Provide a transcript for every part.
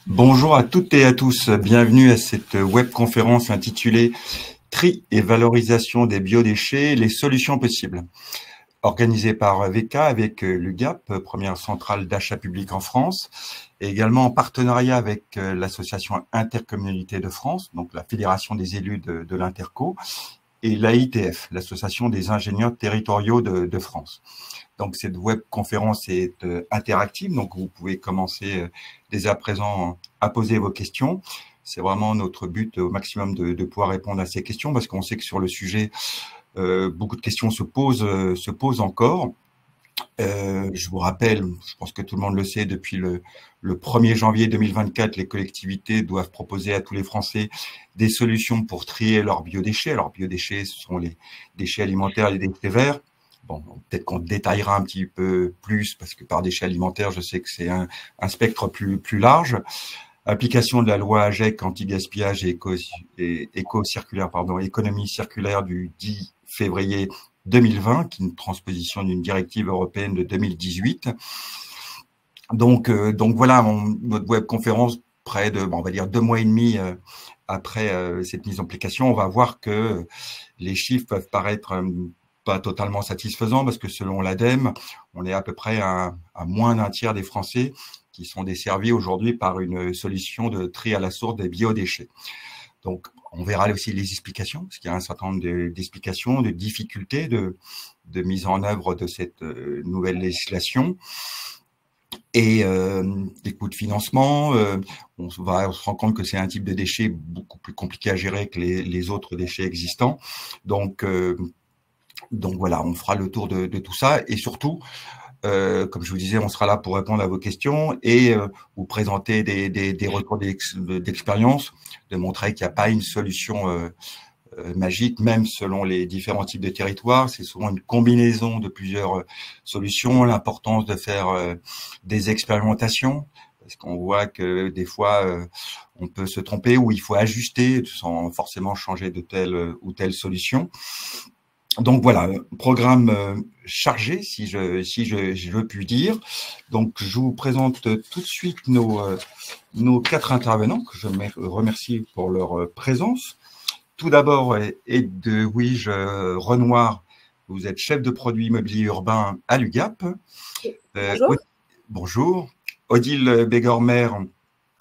Bonjour à toutes et à tous, bienvenue à cette webconférence intitulée Tri et valorisation des biodéchets, les solutions possibles, organisée par VK avec l'UGAP, première centrale d'achat public en France, et également en partenariat avec l'association Intercommunalité de France, donc la Fédération des élus de l'Interco, et l'AITF, l'association des ingénieurs territoriaux de France. Donc, cette webconférence est interactive, donc vous pouvez commencer dès à présent à poser vos questions. C'est vraiment notre but au maximum de pouvoir répondre à ces questions parce qu'on sait que sur le sujet, beaucoup de questions se posent encore. Je vous rappelle, je pense que tout le monde le sait, depuis le 1er janvier 2024, les collectivités doivent proposer à tous les Français des solutions pour trier leurs biodéchets. Alors, biodéchets, ce sont les déchets alimentaires et les déchets verts. Bon, peut-être qu'on détaillera un petit peu plus, parce que par déchets alimentaires, je sais que c'est un spectre plus large. Application de la loi AGEC anti-gaspillage et éco-circulaire, économie circulaire du 10 février 2020, qui est une transposition d'une directive européenne de 2018. Donc voilà, notre webconférence, près de, on va dire 2 mois et demi après cette mise en application, on va voir que les chiffres peuvent paraître pas totalement satisfaisants parce que selon l'ADEME, on est à peu près à moins d'un tiers des Français qui sont desservis aujourd'hui par une solution de tri à la source des biodéchets. Donc, on verra aussi les explications, parce qu'il y a un certain nombre d'explications, de difficultés de mise en œuvre de cette nouvelle législation. Et les coûts de financement, on se rend compte que c'est un type de déchet beaucoup plus compliqué à gérer que les autres déchets existants. Donc voilà, on fera le tour de tout ça. Et surtout, comme je vous disais, on sera là pour répondre à vos questions et vous présenter des retours d'expérience, de montrer qu'il n'y a pas une solution magique, même selon les différents types de territoires. C'est souvent une combinaison de plusieurs solutions, l'importance de faire des expérimentations, parce qu'on voit que des fois, on peut se tromper ou il faut ajuster sans forcément changer de telle ou telle solution. Donc voilà, programme chargé, si je puis dire. Donc je vous présente tout de suite nos 4 intervenants, que je remercie pour leur présence. Tout d'abord, Edwige Renoir, vous êtes chef de produit immobilier urbain à l'UGAP. Bonjour. Bonjour. Odile Bégormer,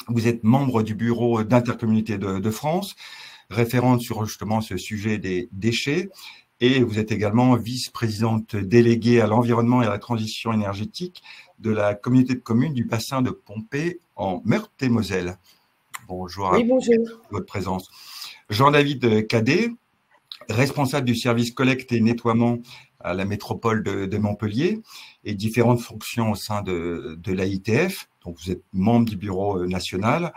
vous êtes membre du bureau d'Intercommunalité de France, référente sur justement ce sujet des déchets. Et vous êtes également vice-présidente déléguée à l'environnement et à la transition énergétique de la communauté de communes du bassin de Pompée en Meurthe-et-Moselle. Bonjour Oui, bonjour. à votre présence. Jean-David Cadet, responsable du service collecte et nettoiement à la métropole de Montpellier et différentes fonctions au sein de l'AITF. Donc, vous êtes membre du bureau national,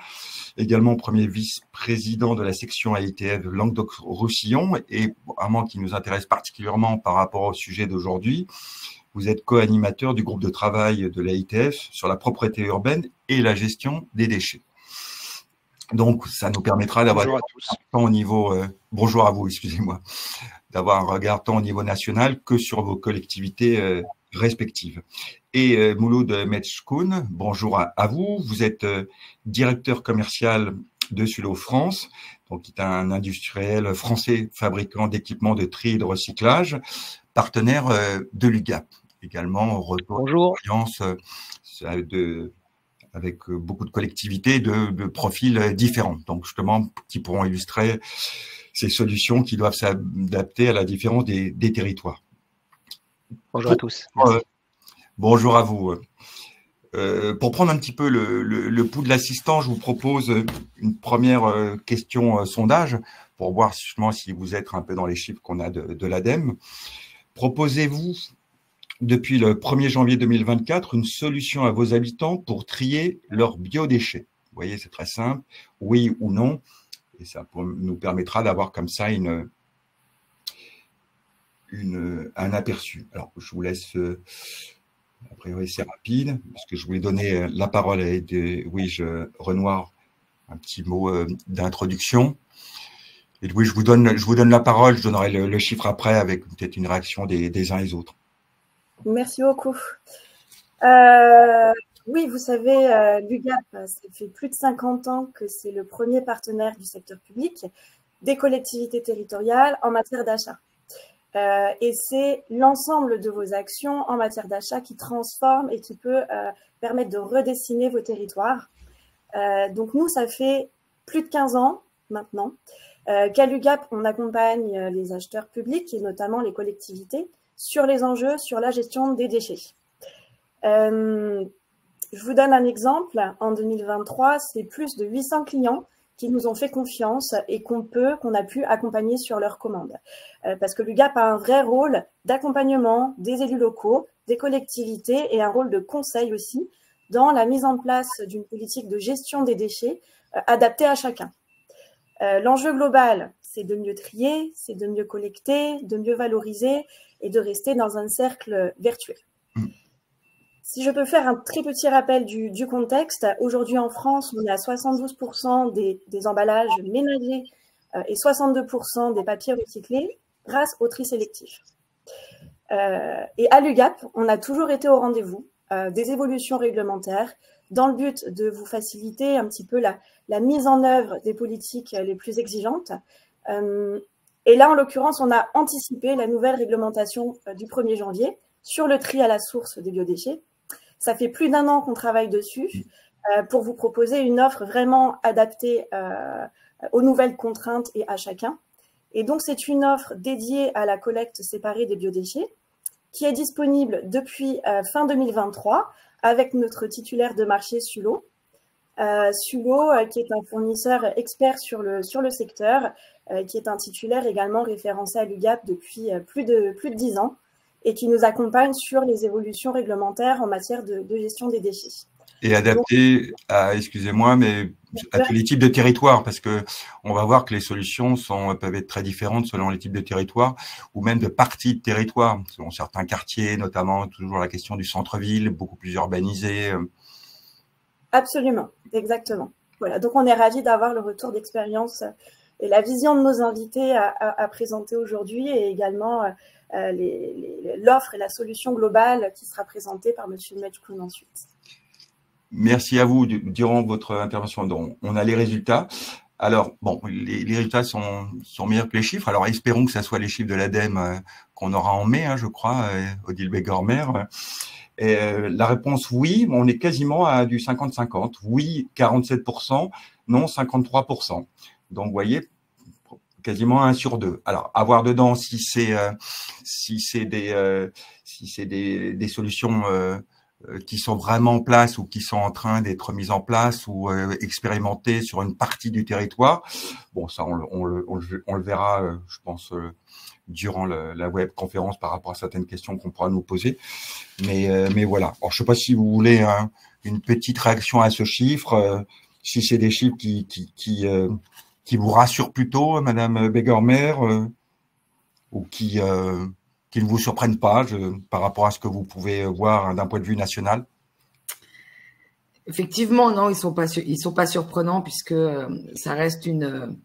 également premier vice-président de la section AITF de Languedoc-Roussillon et vraiment qui nous intéresse particulièrement par rapport au sujet d'aujourd'hui. Vous êtes co-animateur du groupe de travail de l'AITF sur la propreté urbaine et la gestion des déchets. Donc, ça nous permettra d'avoir un temps au niveau, bonjour à vous, excusez-moi, d'avoir un regard tant au niveau national que sur vos collectivités respectives. Et Mouloud Metchkoun, bonjour à vous. Vous êtes directeur commercial de Sulo France, donc qui est un industriel français fabricant d'équipements de tri et de recyclage, partenaire de l'UGAP. Également, retour d'expérience avec beaucoup de collectivités de profils différents. Donc, justement, qui pourront illustrer ces solutions qui doivent s'adapter à la différence des territoires. Bonjour à tous. Merci. Bonjour à vous. Pour prendre un petit peu le pouls de l'assistant, je vous propose une première question sondage pour voir justement si vous êtes un peu dans les chiffres qu'on a de l'ADEME. Proposez-vous, depuis le 1er janvier 2024, une solution à vos habitants pour trier leurs biodéchets? Vous voyez, c'est très simple, oui ou non, et ça nous permettra d'avoir comme ça un aperçu. Alors, je vous laisse, a priori c'est rapide, parce que je voulais donner la parole à Edwige Renoir, un petit mot d'introduction. Edwige, je vous donne la parole, je donnerai le chiffre après avec peut-être une réaction des uns et des autres. Merci beaucoup. Oui, vous savez, l'UGAP, ça fait plus de 50 ans que c'est le premier partenaire du secteur public, des collectivités territoriales en matière d'achat. Et c'est l'ensemble de vos actions en matière d'achat qui transforme et qui peut permettre de redessiner vos territoires. Donc nous, ça fait plus de 15 ans maintenant qu'à l'UGAP, on accompagne les acheteurs publics et notamment les collectivités sur les enjeux, sur la gestion des déchets. Je vous donne un exemple. En 2023, c'est plus de 800 clients qui nous ont fait confiance et qu'on a pu accompagner sur leurs commandes. Parce que l'UGAP a un vrai rôle d'accompagnement des élus locaux, des collectivités et un rôle de conseil aussi dans la mise en place d'une politique de gestion des déchets adaptée à chacun. L'enjeu global, c'est de mieux trier, c'est de mieux collecter, de mieux valoriser et de rester dans un cercle vertueux. Si je peux faire un très petit rappel du contexte, aujourd'hui en France, on est à 72% des emballages ménagers et 62% des papiers recyclés grâce au tri sélectif. Et à l'UGAP, on a toujours été au rendez-vous des évolutions réglementaires dans le but de vous faciliter un petit peu la mise en œuvre des politiques les plus exigeantes. Et là, en l'occurrence, on a anticipé la nouvelle réglementation du 1er janvier sur le tri à la source des biodéchets. Ça fait plus d'1 an qu'on travaille dessus pour vous proposer une offre vraiment adaptée aux nouvelles contraintes et à chacun. Et donc, c'est une offre dédiée à la collecte séparée des biodéchets qui est disponible depuis fin 2023 avec notre titulaire de marché Sulo. Sulo, qui est un fournisseur expert sur le secteur, qui est un titulaire également référencé à l'UGAP depuis plus de 10 ans. Et qui nous accompagne sur les évolutions réglementaires en matière de gestion des déchets. Et adapté à, excusez-moi, mais à tous les types de territoires, parce que on va voir que les solutions peuvent être très différentes selon les types de territoires, ou même de parties de territoire, selon certains quartiers, notamment toujours la question du centre-ville, beaucoup plus urbanisé. Absolument, exactement. Voilà, donc on est ravis d'avoir le retour d'expérience et la vision de nos invités à présenter aujourd'hui, et également l'offre et la solution globale qui sera présentée par M. Metchkoun ensuite. Merci à vous. Durant votre intervention, donc, on a les résultats. Alors, bon, les résultats sont meilleurs que les chiffres. Alors, espérons que ce soit les chiffres de l'ADEME qu'on aura en mai, je crois, Odile Begormer. La réponse oui, on est quasiment à du 50-50. Oui, 47%, non, 53%. Donc, vous voyez, quasiment 1 sur 2. Alors, à voir dedans si c'est des solutions qui sont vraiment en place ou qui sont en train d'être mises en place ou expérimentées sur une partie du territoire. Bon, ça, on le verra, je pense, durant la web conférence par rapport à certaines questions qu'on pourra nous poser. Mais voilà. Alors, je sais pas si vous voulez une petite réaction à ce chiffre, si c'est des chiffres qui vous rassurent plutôt, Madame Begormer, ou qui ne vous surprennent pas par rapport à ce que vous pouvez voir d'un point de vue national? Effectivement, non, ils sont pas surprenants puisque ça reste une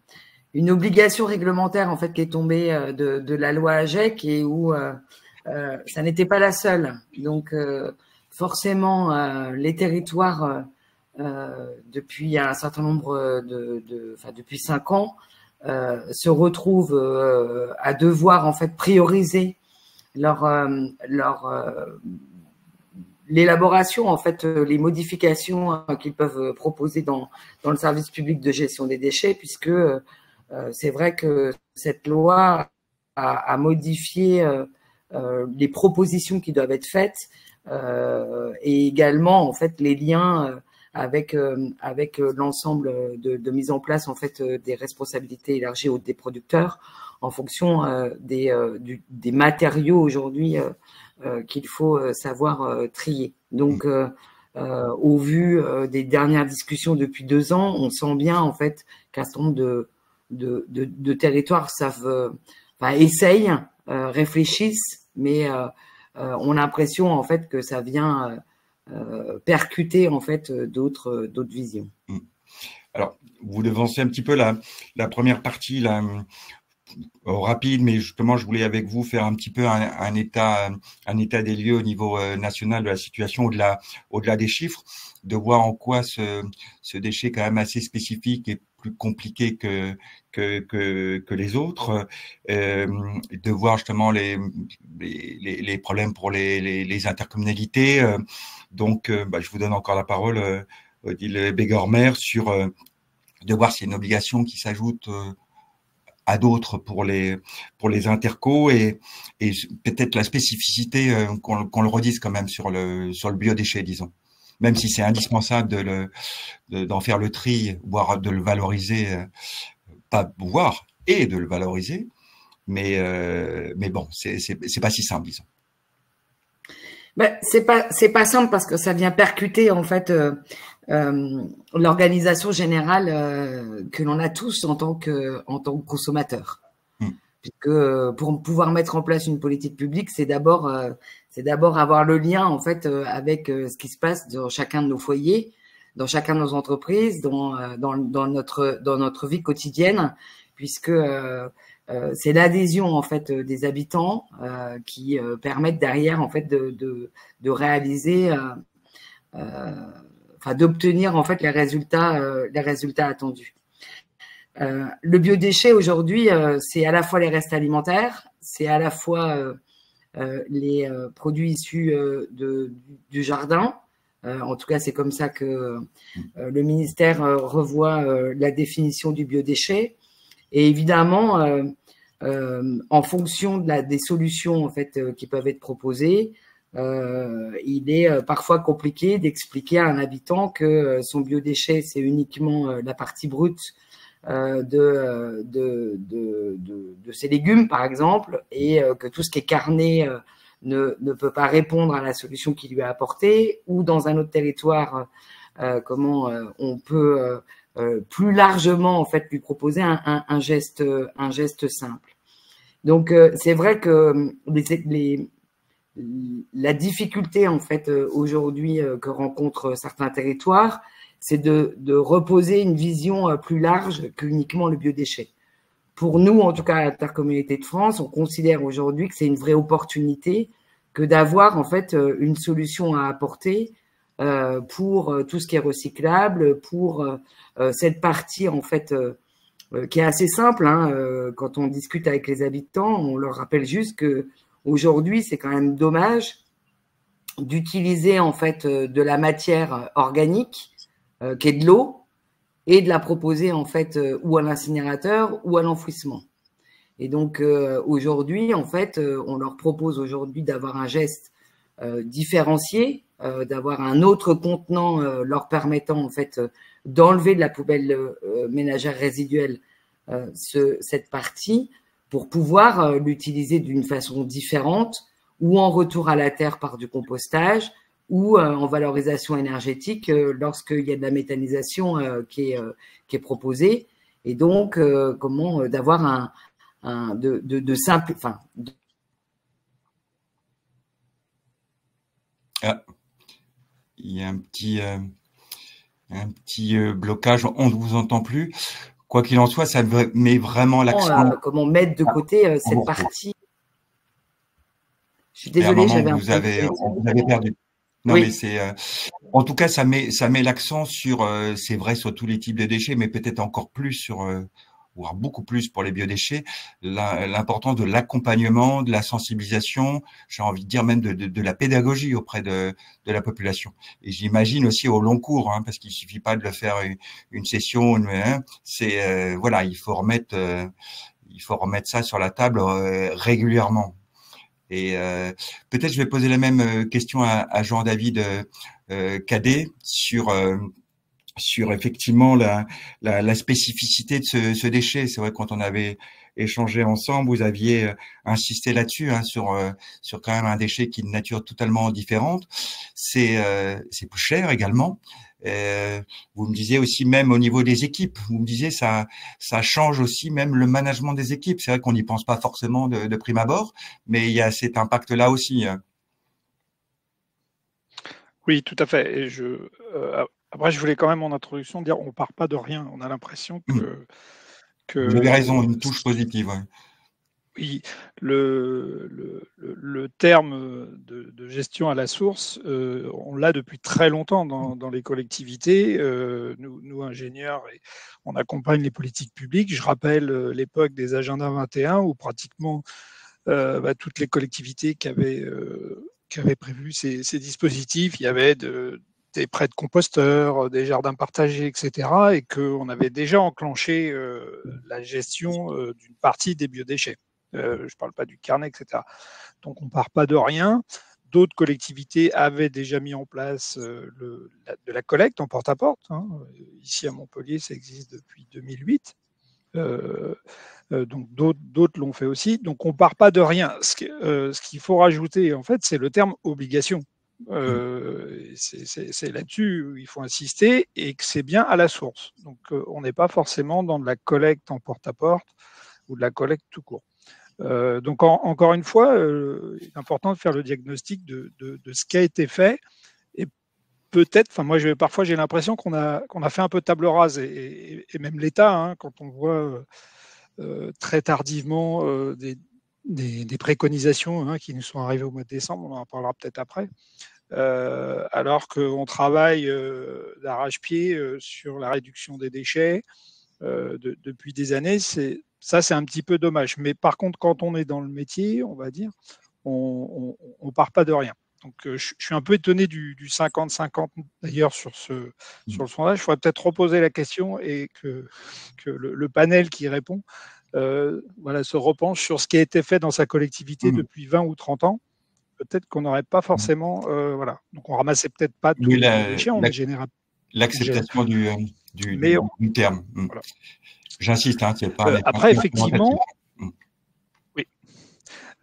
obligation réglementaire en fait qui est tombée de la loi AGEC et où ça n'était pas la seule. Donc forcément, les territoires depuis un certain nombre depuis 5 ans se retrouvent à devoir en fait prioriser l'élaboration, en fait, les modifications qu'ils peuvent proposer dans le service public de gestion des déchets, puisque c'est vrai que cette loi a modifié les propositions qui doivent être faites et également, en fait, les liens avec l'ensemble de mise en place, en fait, des responsabilités élargies des producteurs en fonction des matériaux aujourd'hui qu'il faut savoir trier. Donc, au vu des dernières discussions depuis 2 ans, on sent bien en fait qu'un certain nombre de territoires essayent, réfléchissent, mais on a l'impression en fait que ça vient percuter en fait d'autres visions. Alors, vous devancez un petit peu la première partie là. rapide, mais justement, je voulais avec vous faire un petit peu un état des lieux au niveau national de la situation, au-delà des chiffres, de voir en quoi ce déchet quand même assez spécifique est plus compliqué que les autres, de voir justement les problèmes pour les intercommunalités. Donc, je vous donne encore la parole, Odile Bégormer, sur de voir s'il y a une obligation qui s'ajoute à d'autres pour les intercos et peut-être la spécificité qu'on le redise quand même sur le biodéchet, disons. Même si c'est indispensable d'en faire le tri, voire de le valoriser, pas voir et de le valoriser, mais bon, c'est pas si simple, disons. C'est pas simple parce que ça vient percuter en fait l'organisation générale que l'on a tous en tant que consommateurs. Puisque pour pouvoir mettre en place une politique publique, c'est d'abord avoir le lien en fait avec ce qui se passe dans chacun de nos foyers, dans chacun de nos entreprises, dans notre vie quotidienne, puisque c'est l'adhésion en fait des habitants qui permettent derrière en fait de réaliser, d'obtenir en fait les résultats attendus. Le biodéchet aujourd'hui, c'est à la fois les restes alimentaires, c'est à la fois les produits issus du jardin. En tout cas, c'est comme ça que le ministère revoit la définition du biodéchet. Et évidemment, en fonction des solutions en fait qui peuvent être proposées, il est parfois compliqué d'expliquer à un habitant que son biodéchet c'est uniquement la partie brute de ses légumes, par exemple, et que tout ce qui est carné ne peut pas répondre à la solution qui lui est apportée, ou dans un autre territoire, comment on peut plus largement en fait lui proposer un geste simple. Donc c'est vrai que la difficulté en fait aujourd'hui que rencontrent certains territoires, c'est de reposer une vision plus large qu'uniquement le biodéchet. Pour nous, en tout cas à l'Intercommunalité de France, on considère aujourd'hui que c'est une vraie opportunité que d'avoir en fait une solution à apporter pour tout ce qui est recyclable, pour cette partie en fait qui est assez simple. Quand on discute avec les habitants, on leur rappelle juste que aujourd'hui, c'est quand même dommage d'utiliser en fait de la matière organique qui est de l'eau, et de la proposer en fait ou à l'incinérateur ou à l'enfouissement. Et donc aujourd'hui, en fait, on leur propose aujourd'hui d'avoir un geste différencié, d'avoir un autre contenant leur permettant en fait d'enlever de la poubelle ménagère résiduelle cette partie pour pouvoir l'utiliser d'une façon différente, ou en retour à la terre par du compostage, ou en valorisation énergétique lorsqu'il y a de la méthanisation qui est proposée. Et donc, d'avoir de simple... Il y a un petit blocage, on ne vous entend plus. Quoi qu'il en soit, ça met vraiment l'accent... comment mettre de côté cette partie... Je suis désolée, j'avais vous avez perdu. Non, oui. Mais en tout cas, ça met l'accent sur, c'est vrai, sur tous les types de déchets, mais peut-être encore plus voire beaucoup plus pour les biodéchets, l'importance de l'accompagnement, de la sensibilisation, j'ai envie de dire même de la pédagogie auprès de la population. Et j'imagine aussi au long cours, parce qu'il suffit pas de le faire une session, voilà, il faut remettre ça sur la table régulièrement. Et peut-être je vais poser la même question à Jean-David Cadet sur effectivement la spécificité de ce déchet. C'est vrai, quand on avait échangé ensemble, vous aviez insisté là-dessus, sur quand même un déchet qui est de nature totalement différente. C'est plus cher également. Vous me disiez aussi, même au niveau des équipes, vous me disiez ça change aussi même le management des équipes. C'est vrai qu'on n'y pense pas forcément de prime abord, mais il y a cet impact-là aussi. Oui, tout à fait. Et après, je voulais quand même en introduction dire on part pas de rien. On a l'impression Vous avez raison, une touche positive. Ouais. Oui, le terme de gestion à la source, on l'a depuis très longtemps dans les collectivités. Nous, ingénieurs, on accompagne les politiques publiques. Je rappelle l'époque des agendas 21 où pratiquement toutes les collectivités qui avaient prévu ces dispositifs, il y avait des prêts de composteurs, des jardins partagés, etc. Et qu'on avait déjà enclenché la gestion d'une partie des biodéchets. Je ne parle pas du carnet, etc. Donc on ne part pas de rien. D'autres collectivités avaient déjà mis en place de la collecte en porte-à-porte. Hein. Ici à Montpellier, ça existe depuis 2008. Donc d'autres l'ont fait aussi. Donc on ne part pas de rien. Ce qu'il faut rajouter, en fait, c'est le terme obligation. C'est là-dessus où il faut insister et que c'est bien à la source. Donc on n'est pas forcément dans de la collecte en porte-à-porte ou de la collecte tout court. Donc encore une fois, il est important de faire le diagnostic de ce qui a été fait. Et peut-être, moi parfois j'ai l'impression qu'on a fait un peu table rase et même l'État, hein, quand on voit très tardivement des préconisations hein, qui nous sont arrivées au mois de décembre, on en parlera peut-être après, alors qu'on travaille d'arrache-pied sur la réduction des déchets depuis des années. C'est un petit peu dommage. Mais par contre, quand on est dans le métier, on va dire, on part pas de rien. Donc, je suis un peu étonné du 50-50 d'ailleurs sur le sondage. Il faudrait peut-être reposer la question et que le panel qui répond se repenche sur ce qui a été fait dans sa collectivité depuis 20 ou 30 ans. Peut-être qu'on n'aurait pas forcément... Donc, on ramassait peut-être pas tous les déchets, on les générait. L'acceptation du terme. Voilà. J'insiste, hein, c'est pas... après, effectivement... Oui.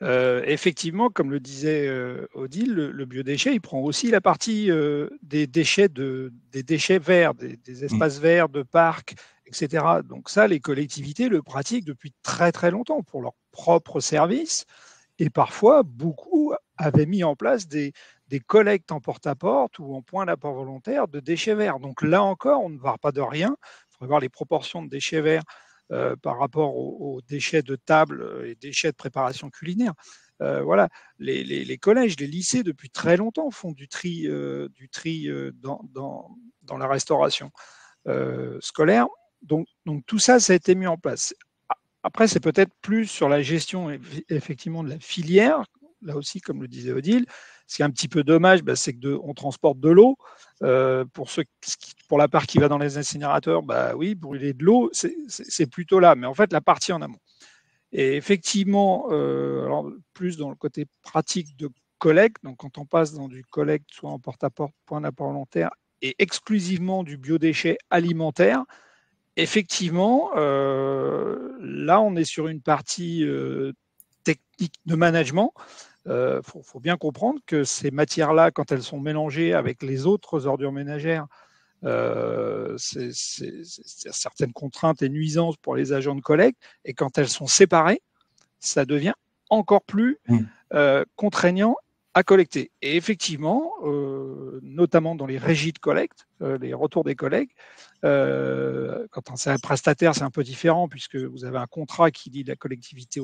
Effectivement, comme le disait Odile, le biodéchet, il prend aussi la partie des déchets verts, des espaces verts, de parcs, etc. Donc ça, les collectivités le pratiquent depuis très très longtemps pour leur propre service. Et parfois, beaucoup avaient mis en place des collectes en porte-à-porte ou en point d'apport volontaire de déchets verts. Donc là encore, on ne part pas de rien. Il faudrait voir les proportions de déchets verts par rapport aux déchets de table et déchets de préparation culinaire. Voilà, les collèges, les lycées, depuis très longtemps, font du tri dans la restauration scolaire. Donc tout ça, ça a été mis en place. Après, c'est peut-être plus sur la gestion effectivement de la filière. Là aussi, comme le disait Odile, ce qui est un petit peu dommage, c'est qu'on transporte de l'eau. Pour la part qui va dans les incinérateurs, oui, brûler de l'eau, c'est plutôt là. Mais en fait, la partie en amont. Et effectivement, alors plus dans le côté pratique de collecte, donc quand on passe dans du collecte, soit en porte-à-porte, point d'apport volontaire, et exclusivement du biodéchet alimentaire, effectivement, là, on est sur une partie technique de management. Faut bien comprendre que ces matières-là, quand elles sont mélangées avec les autres ordures ménagères, c'est certaines contraintes et nuisances pour les agents de collecte. Et quand elles sont séparées, ça devient encore plus contraignant à collecter. Et effectivement, notamment dans les régies de collecte, les retours des collègues, quand c'est un prestataire, c'est un peu différent puisque vous avez un contrat qui lie la collectivité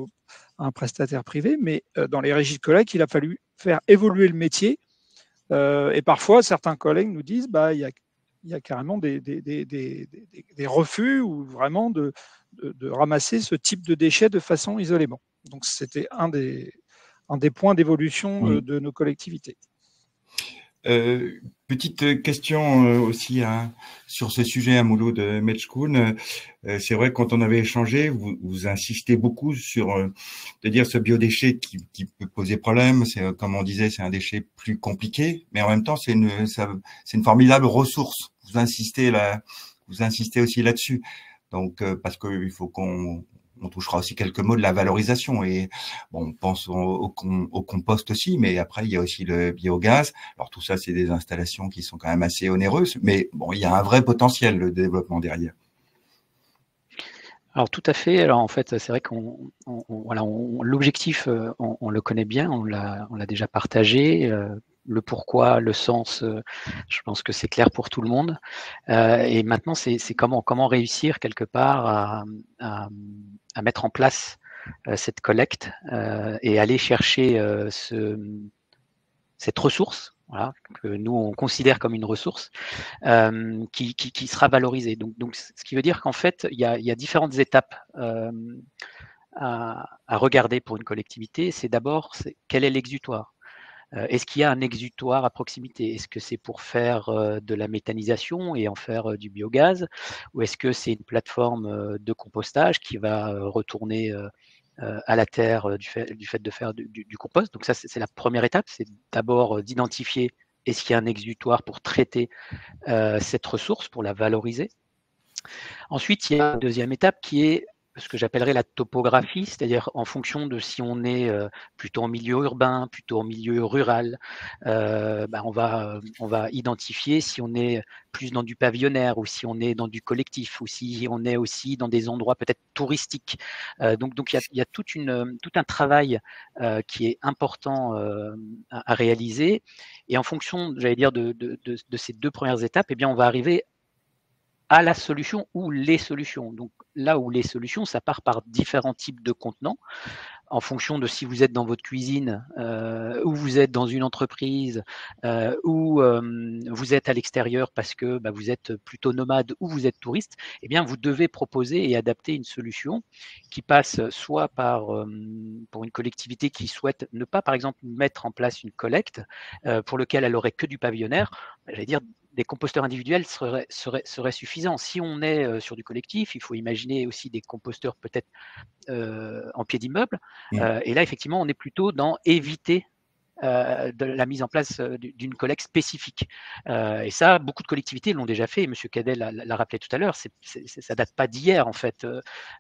à un prestataire privé, mais dans les régies de collecte, il a fallu faire évoluer le métier. Et parfois, certains collègues nous disent il y a carrément des refus ou vraiment de ramasser ce type de déchets de façon isolément. Donc, c'était un des points d'évolution de nos collectivités. Petite question aussi sur ce sujet à Mouloud Metchkoun. C'est vrai que quand on avait échangé, vous insistez beaucoup sur de dire ce biodéchet qui peut poser problème. C'est comme on disait, c'est un déchet plus compliqué, mais en même temps c'est une formidable ressource. Vous insistez aussi là-dessus. Donc parce que il faut qu'on touchera aussi quelques mots de la valorisation et bon, on pense au compost aussi, mais après il y a aussi le biogaz. Alors tout ça, c'est des installations qui sont quand même assez onéreuses, mais bon, il y a un vrai potentiel de développement derrière. Alors tout à fait. Alors en fait, c'est vrai l'objectif, on le connaît bien, on l'a déjà partagé. le pourquoi, le sens, je pense que c'est clair pour tout le monde. Et maintenant, c'est comment réussir quelque part à mettre en place cette collecte et aller chercher cette ressource, voilà, que nous on considère comme une ressource, qui sera valorisée. Donc, ce qui veut dire qu'en fait, il y a différentes étapes à regarder pour une collectivité. C'est d'abord, quel est l'exutoire? Est-ce qu'il y a un exutoire à proximité? Est-ce que c'est pour faire de la méthanisation et en faire du biogaz? Ou est-ce que c'est une plateforme de compostage qui va retourner à la terre du fait de faire du compost? Donc ça, c'est la première étape, c'est d'abord d'identifier est-ce qu'il y a un exutoire pour traiter cette ressource, pour la valoriser. Ensuite, il y a une deuxième étape qui est ce que j'appellerais la topographie, c'est-à-dire en fonction de si on est plutôt en milieu urbain, plutôt en milieu rural, on va identifier si on est plus dans du pavillonnaire ou si on est dans du collectif ou si on est aussi dans des endroits peut-être touristiques. Donc il y a tout un travail qui est important à réaliser, et en fonction, j'allais dire, de ces deux premières étapes, eh bien on va arriver à la solution ou les solutions. Donc là où les solutions, ça part par différents types de contenants, en fonction de si vous êtes dans votre cuisine, ou vous êtes dans une entreprise, ou vous êtes à l'extérieur parce que vous êtes plutôt nomade ou vous êtes touriste, eh bien vous devez proposer et adapter une solution qui passe soit par, pour une collectivité qui souhaite ne pas, par exemple, mettre en place une collecte pour lequel elle aurait que du pavillonnaire, j'allais dire, des composteurs individuels seraient suffisants. Si on est sur du collectif, il faut imaginer aussi des composteurs peut-être en pied d'immeuble. Et là, effectivement, on est plutôt dans éviter de la mise en place d'une collecte spécifique. Et ça, beaucoup de collectivités l'ont déjà fait. Monsieur Cadet l'a rappelé tout à l'heure. Ça date pas d'hier, en fait,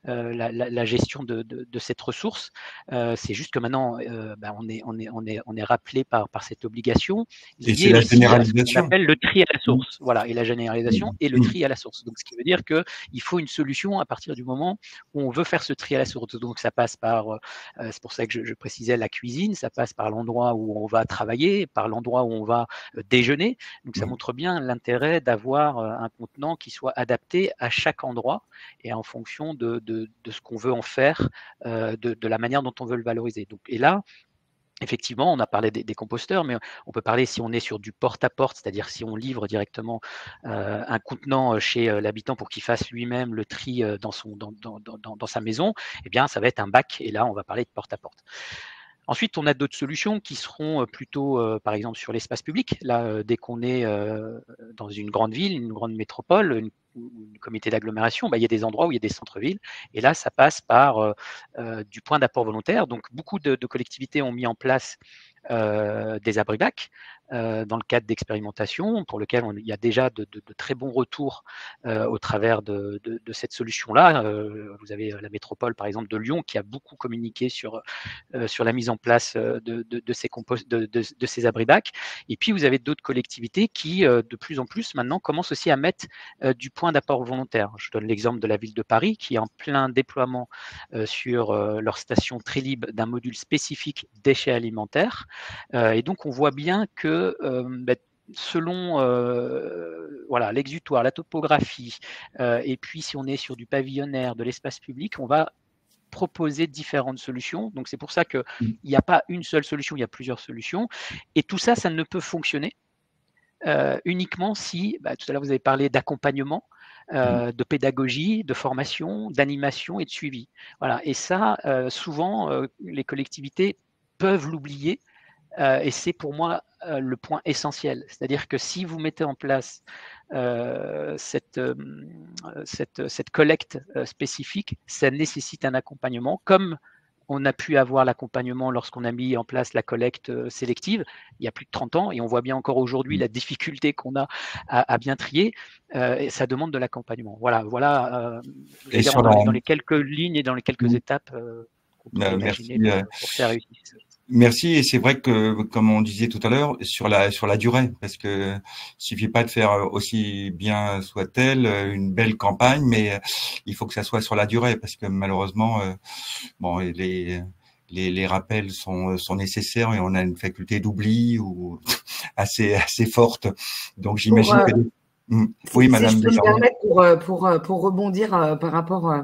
la gestion de cette ressource. C'est juste que maintenant, on est rappelé par cette obligation. Et c'est la généralisation. On appelle le tri à la source. Voilà, et la généralisation et le tri à la source. Donc, ce qui veut dire qu'il faut une solution à partir du moment où on veut faire ce tri à la source. Donc, ça passe par, c'est pour ça que je précisais la cuisine, ça passe par l'endroit où on va travailler, par l'endroit où on va déjeuner. Donc, ça montre bien l'intérêt d'avoir un contenant qui soit adapté à chaque endroit et en fonction de ce qu'on veut en faire, de la manière dont on veut le valoriser. Donc, et là, effectivement, on a parlé des composteurs, mais on peut parler si on est sur du porte-à-porte, c'est-à-dire si on livre directement un contenant chez l'habitant pour qu'il fasse lui-même le tri dans sa maison, eh bien, ça va être un bac. Et là, on va parler de porte-à-porte. Ensuite, on a d'autres solutions qui seront plutôt, par exemple, sur l'espace public. Là, dès qu'on est dans une grande ville, une grande métropole, une comité d'agglomération, il y a des endroits où il y a des centres-villes. Et là, ça passe par du point d'apport volontaire. Donc, beaucoup de collectivités ont mis en place des abris-bacs dans le cadre d'expérimentation pour lequel il y a déjà de très bons retours au travers de cette solution-là. Vous avez la métropole, par exemple, de Lyon qui a beaucoup communiqué sur la mise en place de ces abris-bacs. Et puis, vous avez d'autres collectivités qui, de plus en plus, maintenant, commencent aussi à mettre du point d'apport volontaire. Je donne l'exemple de la ville de Paris qui est en plein déploiement sur leur station Trélib d'un module spécifique déchets alimentaires. Et donc, on voit bien que selon l'exutoire, la topographie, et puis si on est sur du pavillonnaire, de l'espace public, on va proposer différentes solutions. Donc, c'est pour ça qu'il n'y a pas une seule solution, il y a plusieurs solutions. Et tout ça, ça ne peut fonctionner uniquement si, tout à l'heure, vous avez parlé d'accompagnement, de pédagogie, de formation, d'animation et de suivi. Voilà. Et ça, souvent, les collectivités peuvent l'oublier. Et c'est pour moi le point essentiel. C'est-à-dire que si vous mettez en place cette collecte spécifique, ça nécessite un accompagnement, comme on a pu avoir l'accompagnement lorsqu'on a mis en place la collecte sélective il y a plus de 30 ans, et on voit bien encore aujourd'hui la difficulté qu'on a à bien trier, et ça demande de l'accompagnement. Voilà dans les quelques lignes et dans les quelques étapes qu'on peut imaginer pour faire réussir. Merci, et c'est vrai que, comme on disait tout à l'heure, sur la durée, parce que suffit pas de faire aussi bien soit-elle une belle campagne, mais il faut que ça soit sur la durée, parce que malheureusement, les les rappels sont nécessaires et on a une faculté d'oubli ou assez forte. Donc j'imagine que oui, si Madame je peux me Bégarmin. permettre pour rebondir par rapport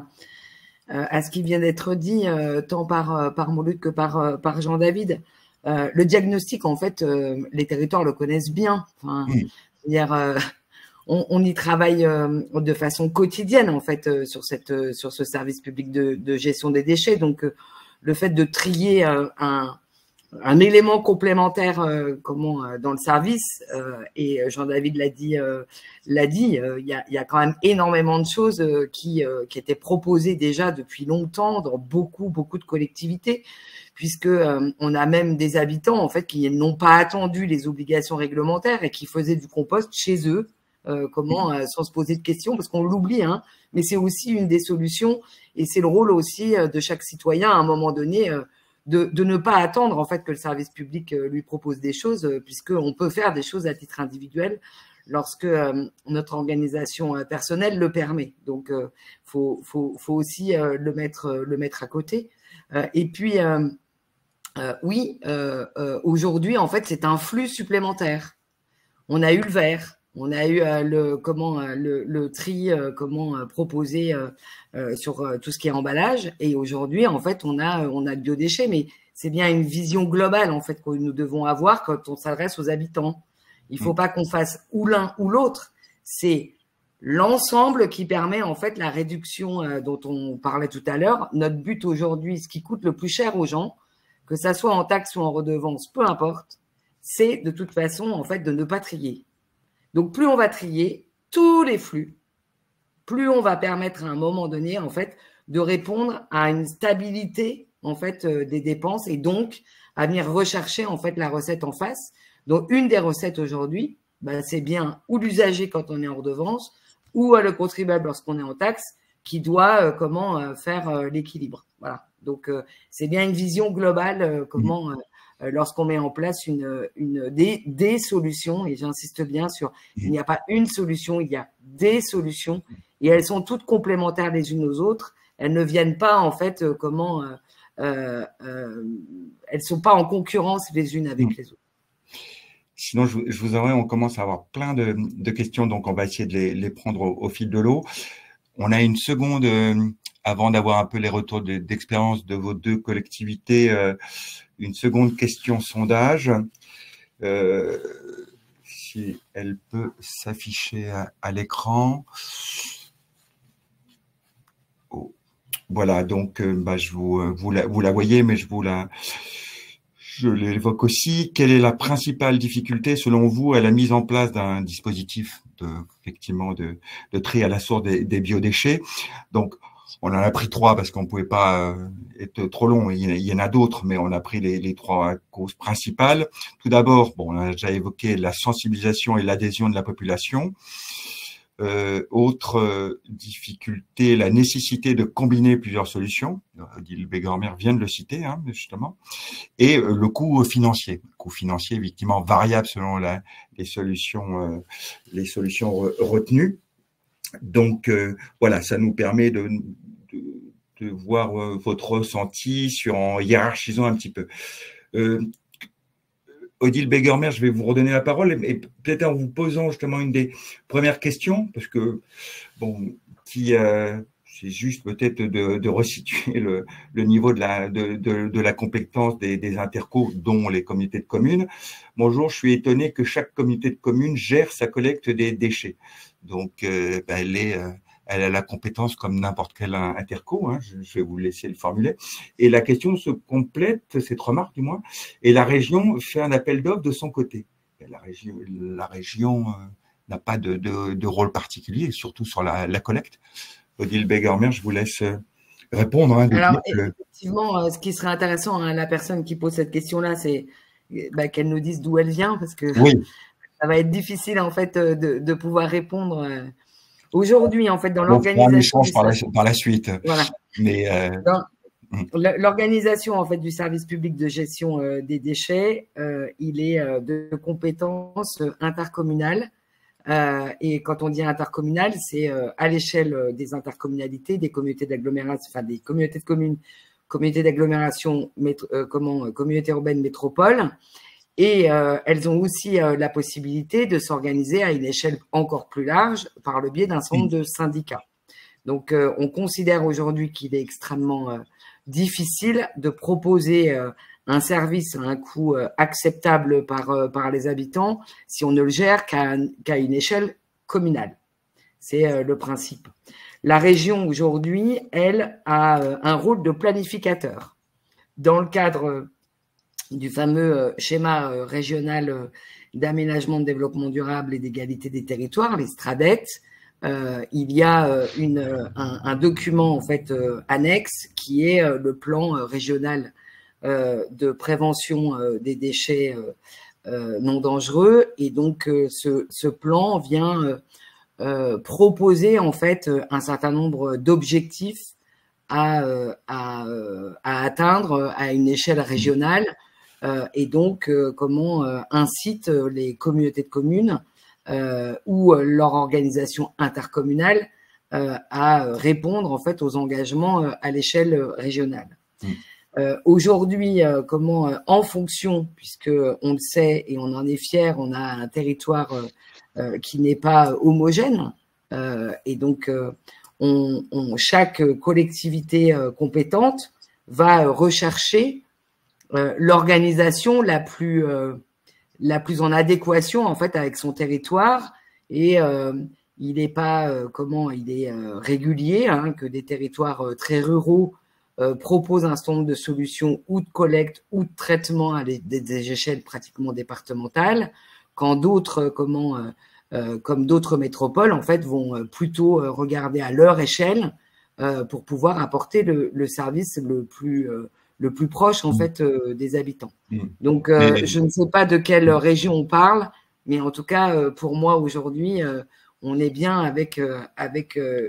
à ce qui vient d'être dit, tant par Mauloud que par Jean-David. Le diagnostic, en fait, les territoires le connaissent bien. Enfin, c'est-à-dire, on y travaille de façon quotidienne, en fait, sur ce service public de gestion des déchets. Donc, le fait de trier un élément complémentaire dans le service, et Jean-David l'a dit, il y a quand même énormément de choses qui étaient proposées déjà depuis longtemps dans beaucoup de collectivités, puisque on a même des habitants en fait qui n'ont pas attendu les obligations réglementaires et qui faisaient du compost chez eux, sans se poser de questions, parce qu'on l'oublie, hein, mais c'est aussi une des solutions, et c'est le rôle aussi de chaque citoyen à un moment donné de ne pas attendre en fait que le service public lui propose des choses, puisqu'on peut faire des choses à titre individuel lorsque notre organisation personnelle le permet. Donc, faut aussi le mettre à côté. Et puis, oui, aujourd'hui, en fait, c'est un flux supplémentaire. On a eu le verre. On a eu le tri proposé sur tout ce qui est emballage, et aujourd'hui en fait on a le biodéchet, mais c'est bien une vision globale en fait que nous devons avoir quand on s'adresse aux habitants. Il faut pas qu'on fasse ou l'un ou l'autre, c'est l'ensemble qui permet en fait la réduction dont on parlait tout à l'heure. Notre but aujourd'hui, ce qui coûte le plus cher aux gens, que ça soit en taxe ou en redevance, peu importe, c'est de toute façon en fait de ne pas trier. Donc, plus on va trier tous les flux, plus on va permettre à un moment donné, en fait, de répondre à une stabilité, en fait, des dépenses, et donc à venir rechercher, en fait, la recette en face. Donc, une des recettes aujourd'hui, c'est bien ou l'usager quand on est en redevance, ou le contribuable lorsqu'on est en taxe, qui doit faire l'équilibre. Voilà. Donc, c'est bien une vision globale, lorsqu'on met en place des solutions, et j'insiste bien sur, il n'y a pas une solution, il y a des solutions, et elles sont toutes complémentaires les unes aux autres. Elles ne viennent pas, en fait, elles sont pas en concurrence les unes avec les autres. Sinon, je vous aurais, on commence à avoir plein de questions, donc on va essayer de les prendre au fil de l'eau. On a une seconde, avant d'avoir un peu les retours d'expérience de vos deux collectivités, une seconde question sondage, si elle peut s'afficher à l'écran. Oh. Voilà, donc vous la voyez, mais je l'évoque aussi. Quelle est la principale difficulté, selon vous, à la mise en place d'un dispositif effectivement de tri à la source des biodéchets? Donc, on en a pris 3 parce qu'on ne pouvait pas être trop long. Il y en a d'autres, mais on a pris les 3 causes principales. Tout d'abord, on a déjà évoqué la sensibilisation et l'adhésion de la population. Autre difficulté, la nécessité de combiner plusieurs solutions. Odile Bégarmer vient de le citer, hein, justement. Et le coût financier. Le coût financier, effectivement, variable selon les solutions retenues. Donc, voilà, ça nous permet de voir votre ressenti en hiérarchisant un petit peu. Odile Bégarmer, je vais vous redonner la parole, et peut-être en vous posant justement une des premières questions, parce que, c'est juste peut-être de resituer le niveau de la compétence des intercos, dont les communautés de communes. Bonjour, je suis étonné que chaque communauté de communes gère sa collecte des déchets. Donc, elle a la compétence comme n'importe quel interco, hein, je vais vous laisser le formuler. Et la question se complète, cette remarque du moins, et la région fait un appel d'offres de son côté. Et la région n'a pas de rôle particulier, surtout sur la collecte. Odile Bégarmer, je vous laisse répondre. Hein, alors, effectivement, ce qui serait intéressant, hein, la personne qui pose cette question-là, c'est qu'elle nous dise d'où elle vient, parce que oui, ça va être difficile en fait de pouvoir répondre. Aujourd'hui, en fait, dans l'organisation par la suite. Voilà. Mais l'organisation en fait du service public de gestion des déchets, il est de compétence intercommunale. Et quand on dit intercommunal, c'est à l'échelle des intercommunalités, des communautés d'agglomération, enfin des communautés de communes communauté d'agglomération, communauté urbaine métropole. Et elles ont aussi la possibilité de s'organiser à une échelle encore plus large par le biais d'un certain nombre de syndicats. Donc, on considère aujourd'hui qu'il est extrêmement difficile de proposer un service à un coût acceptable par les habitants si on ne le gère qu'à une échelle communale. C'est le principe. La région aujourd'hui, elle, a un rôle de planificateur. Dans le cadre du fameux schéma régional d'aménagement, de développement durable et d'égalité des territoires, les STRADET, il y a un document en fait annexe qui est le plan régional de prévention des déchets non dangereux. Et donc, ce plan vient proposer en fait un certain nombre d'objectifs à atteindre à une échelle régionale et donc comment incite les communautés de communes ou leur organisation intercommunale à répondre en fait aux engagements à l'échelle régionale. Aujourd'hui, en fonction, puisque on le sait et on en est fier, on a un territoire qui n'est pas homogène et donc chaque collectivité compétente va rechercher l'organisation la plus en adéquation en fait avec son territoire et il n'est pas il est régulier que des territoires très ruraux proposent un certain nombre de solutions ou de collecte ou de traitement à des échelles pratiquement départementales, quand d'autres comme d'autres métropoles en fait vont plutôt regarder à leur échelle pour pouvoir apporter le service le plus proche en fait des habitants. Donc je ne sais pas de quelle région on parle, mais en tout cas pour moi aujourd'hui on est bien avec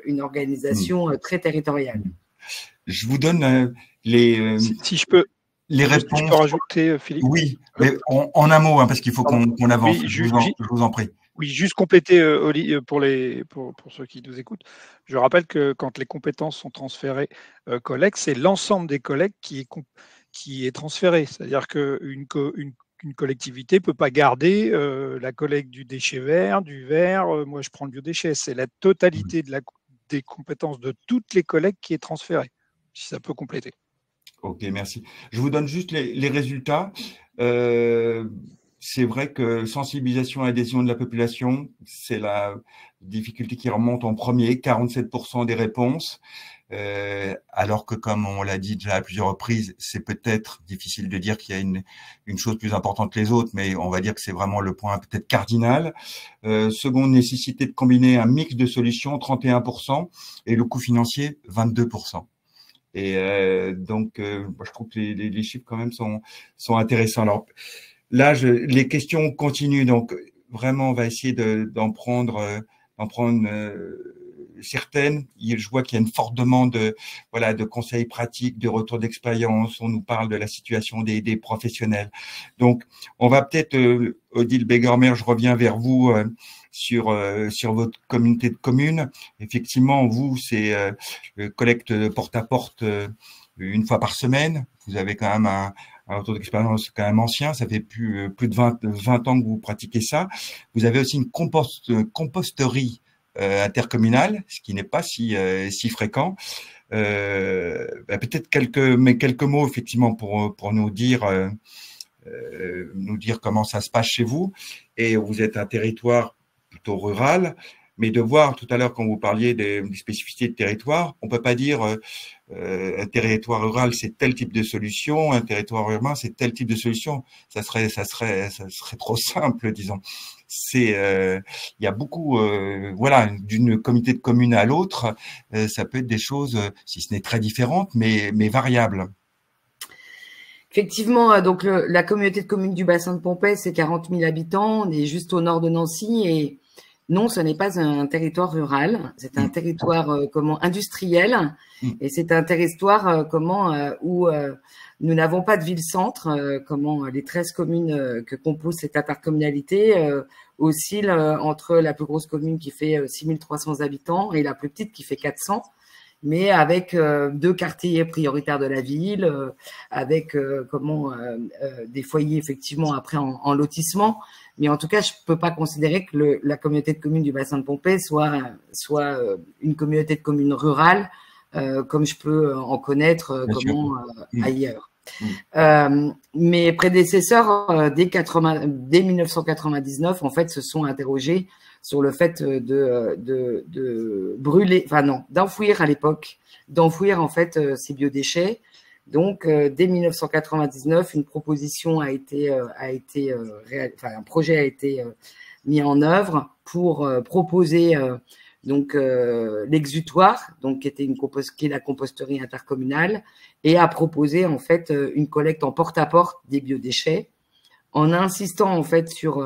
une organisation très territoriale. Je vous donne si je peux les réponses. Je peux rajouter, Philippe? Oui, mais en un mot, parce qu'il faut qu'on avance. Oui, je vous en prie. Oui, juste compléter, Oli, pour ceux qui nous écoutent. Je rappelle que quand les compétences sont transférées collecte, c'est l'ensemble des collectes qui est transféré. C'est-à-dire qu'une collectivité ne peut pas garder la collecte du déchet vert, du verre. Moi, je prends le biodéchet. C'est la totalité des compétences de toutes les collectes qui est transférée, si ça peut compléter. Ok, merci. Je vous donne juste les résultats. C'est vrai que sensibilisation et adhésion de la population, c'est la difficulté qui remonte en premier, 47% des réponses, alors que comme on l'a dit déjà à plusieurs reprises, c'est peut-être difficile de dire qu'il y a une chose plus importante que les autres, mais on va dire que c'est vraiment le point peut-être cardinal. Seconde nécessité de combiner un mix de solutions, 31%, et le coût financier, 22%. Et donc, je trouve que les chiffres quand même sont intéressants. Alors là, les questions continuent, donc vraiment, on va essayer d'en prendre certaines. Je vois qu'il y a une forte demande de conseils pratiques, de retours d'expérience. On nous parle de la situation des professionnels. Donc, on va peut-être, Odile Begormer, je reviens vers vous sur votre communauté de communes. Effectivement, vous, c'est collecte porte à porte une fois par semaine. Vous avez quand même un retour d'expérience quand même ancien. Ça fait plus de 20 ans que vous pratiquez ça. Vous avez aussi une composterie intercommunale, ce qui n'est pas si fréquent. Peut-être quelques mots effectivement pour nous dire comment ça se passe chez vous. Et vous êtes un territoire plutôt rural, mais de voir tout à l'heure quand vous parliez des spécificités de territoire, on peut pas dire un territoire rural c'est tel type de solution, un territoire urbain c'est tel type de solution. Ça serait trop simple, disons. Il y a beaucoup, d'une communauté de communes à l'autre, ça peut être des choses, si ce n'est très différentes, mais variables. Effectivement, donc la communauté de communes du bassin de Pompée, c'est 40 000 habitants. On est juste au nord de Nancy et non, ce n'est pas un territoire rural. C'est un territoire industriel et c'est un territoire où nous n'avons pas de ville-centre. Les 13 communes que compose cette intercommunalité oscillent entre la plus grosse commune qui fait 6 300 habitants et la plus petite qui fait 400. mais avec 2 quartiers prioritaires de la ville, avec des foyers effectivement après en lotissement. Mais en tout cas, je peux pas considérer que la communauté de communes du bassin de Pompée soit une communauté de communes rurale, comme je peux en connaître ailleurs. Mes prédécesseurs, dès 1999, en fait, se sont interrogés sur le fait de brûler, enfin non, d'enfouir à l'époque, d'enfouir en fait ces biodéchets. Donc, dès 1999, une proposition un projet a été mis en œuvre pour proposer l'exutoire, donc qui est la composterie intercommunale, et a proposé en fait une collecte en porte-à-porte des biodéchets, en insistant en fait sur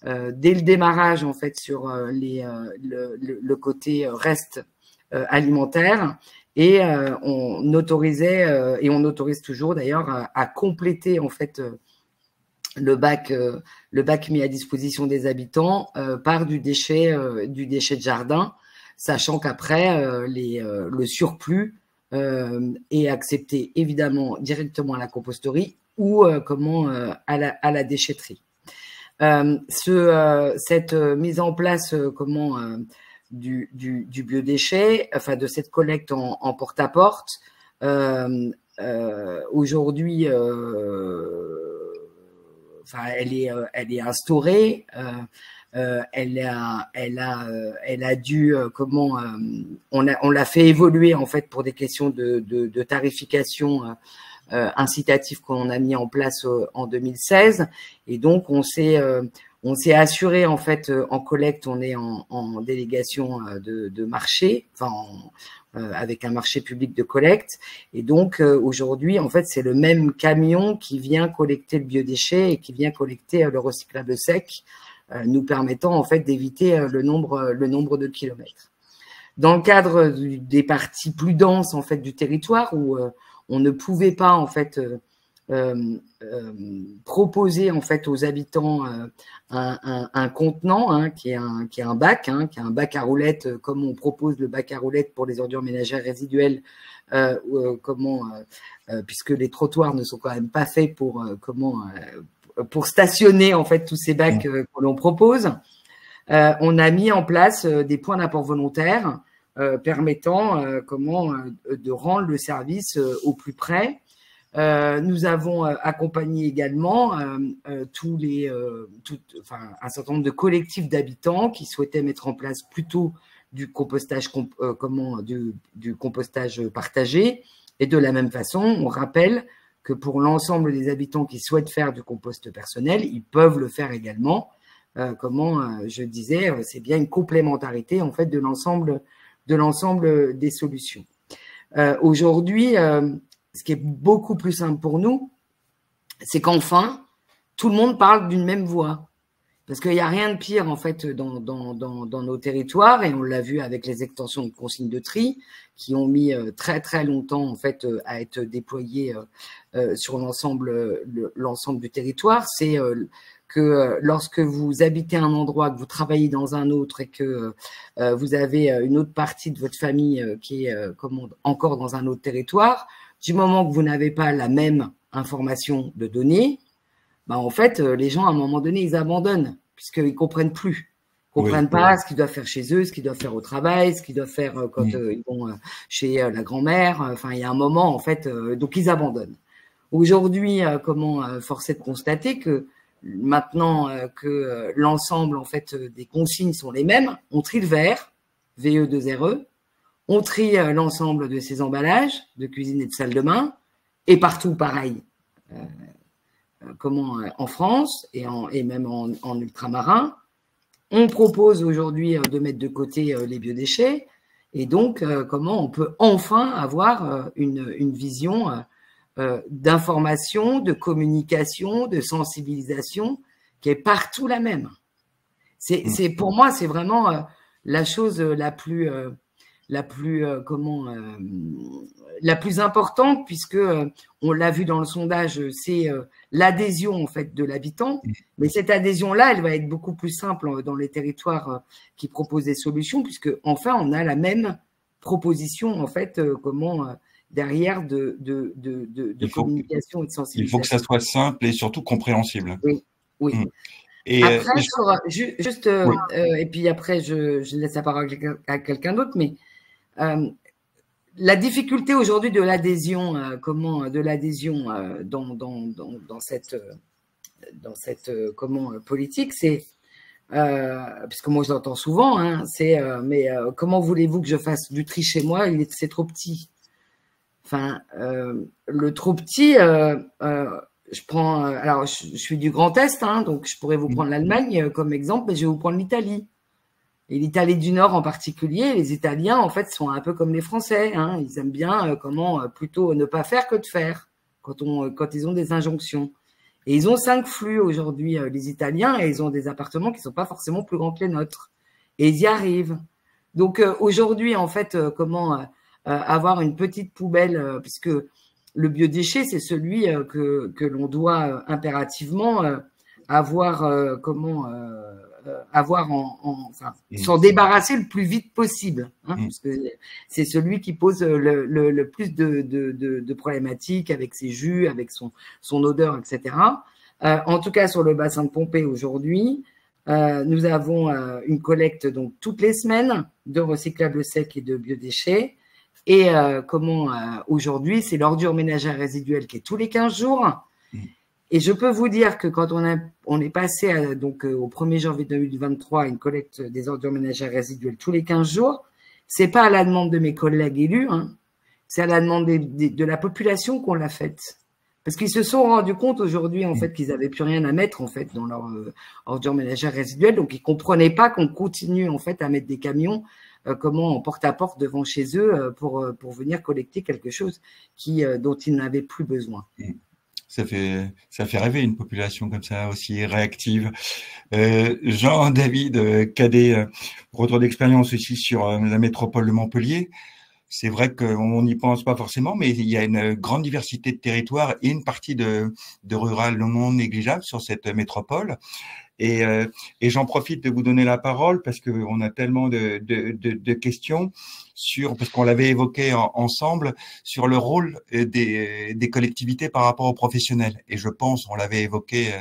dès le démarrage en fait sur le côté reste alimentaire. Et on autorisait et on autorise toujours d'ailleurs à compléter en fait le bac mis à disposition des habitants par du déchet de jardin, sachant qu'après le surplus est accepté évidemment directement à la composterie ou à la déchetterie. Cette mise en place du biodéchet, enfin de cette collecte en porte-à-porte, aujourd'hui, elle est instaurée. Elle a dû on l'a fait évoluer en fait pour des questions de tarification incitative qu'on a mis en place en 2016, et donc on s'est assuré en fait en collecte, on est en délégation de marché, avec un marché public de collecte, et donc aujourd'hui en fait c'est le même camion qui vient collecter le biodéchet et qui vient collecter le recyclable sec, nous permettant en fait d'éviter le nombre de kilomètres. Dans le cadre des parties plus denses en fait du territoire où on ne pouvait pas en fait proposer en fait aux habitants un contenant qui est un bac, qui est un bac à roulettes, comme on propose le bac à roulettes pour les ordures ménagères résiduelles, puisque les trottoirs ne sont quand même pas faits pour stationner en fait tous ces bacs que l'on propose. On a mis en place des points d'apport volontaires permettant de rendre le service au plus près. Nous avons accompagné également un certain nombre de collectifs d'habitants qui souhaitaient mettre en place plutôt du compostage du compostage partagé. Et de la même façon, on rappelle que pour l'ensemble des habitants qui souhaitent faire du compost personnel, ils peuvent le faire également. Je disais, c'est bien une complémentarité en fait de l'ensemble des solutions. Aujourd'hui, ce qui est beaucoup plus simple pour nous, c'est qu'enfin, tout le monde parle d'une même voix. Parce qu'il n'y a rien de pire, en fait, dans nos territoires, et on l'a vu avec les extensions de consignes de tri, qui ont mis très, très longtemps, en fait, à être déployées sur l'ensemble du territoire. C'est que lorsque vous habitez un endroit, que vous travaillez dans un autre, et que vous avez une autre partie de votre famille qui est encore dans un autre territoire, du moment que vous n'avez pas la même information de données, en fait, les gens, à un moment donné, ils abandonnent, puisqu'ils comprennent plus. Ils comprennent pas ce qu'ils doivent faire chez eux, ce qu'ils doivent faire au travail, ce qu'ils doivent faire quand ils vont chez la grand-mère. Il y a un moment, en fait, donc ils abandonnent. Aujourd'hui, force est de constater que maintenant que l'ensemble, en fait, des consignes sont les mêmes, on trie le verre, VE2RE, on trie l'ensemble de ces emballages de cuisine et de salle de bain, et partout pareil. En France et même en ultramarin, on propose aujourd'hui de mettre de côté les biodéchets, et donc comment on peut enfin avoir une vision d'information, de communication, de sensibilisation qui est partout la même. Pour moi, c'est vraiment la chose la plus importante, puisque on l'a vu dans le sondage, c'est l'adhésion en fait de l'habitant. Mais cette adhésion-là, elle va être beaucoup plus simple dans les territoires qui proposent des solutions, puisque enfin on a la même propositions en fait derrière de communication et de Il sensibilisation. faut que ça soit simple et surtout compréhensible. Oui, oui. Et après, et puis après, je laisse la parole à quelqu'un d'autre, mais la difficulté aujourd'hui de l'adhésion, dans cette politique, c'est puisque moi je l'entends souvent, hein, c'est mais comment voulez-vous que je fasse du tri chez moi? C'est trop petit. Enfin, le trop petit. Je prends, alors je suis du Grand Est, hein, donc je pourrais vous prendre l'Allemagne comme exemple, mais je vais vous prendre l'Italie. Et l'Italie du Nord en particulier, les Italiens en fait sont un peu comme les Français, hein, ils aiment bien plutôt ne pas faire que de faire quand ils ont des injonctions. Et ils ont 5 flux aujourd'hui, les Italiens, et ils ont des appartements qui sont pas forcément plus grands que les nôtres. Et ils y arrivent. Donc aujourd'hui en fait, avoir une petite poubelle, puisque le biodéchet, c'est celui que l'on doit impérativement avoir, s'en débarrasser le plus vite possible, hein, parce que c'est celui qui pose le plus de problématiques avec ses jus, avec son odeur, etc. En tout cas, sur le bassin de Pompée aujourd'hui, nous avons une collecte donc toutes les semaines de recyclables secs et de biodéchets. Et aujourd'hui, c'est l'ordure ménagère résiduelle qui est tous les 15 jours. Et je peux vous dire que quand on est passé au 1er janvier 2023 à une collecte des ordures ménagères résiduelles tous les 15 jours, c'est pas à la demande de mes collègues élus, hein, c'est à la demande de la population qu'on l'a faite. Parce qu'ils se sont rendus compte aujourd'hui en fait qu'ils n'avaient plus rien à mettre en fait dans leur ordures ménagères résiduelles, donc ils comprenaient pas qu'on continue en fait à mettre des camions en porte-à-porte devant chez eux pour venir collecter quelque chose dont ils n'avaient plus besoin. Ça fait rêver une population comme ça, aussi réactive. Jean-David Cadet, retour d'expérience aussi sur la métropole de Montpellier. C'est vrai qu'on n'y pense pas forcément, mais il y a une grande diversité de territoires et une partie de rural non négligeable sur cette métropole. Et j'en profite de vous donner la parole parce qu'on a tellement de questions parce qu'on l'avait évoqué ensemble, sur le rôle des collectivités par rapport aux professionnels. Et je pense, on l'avait évoqué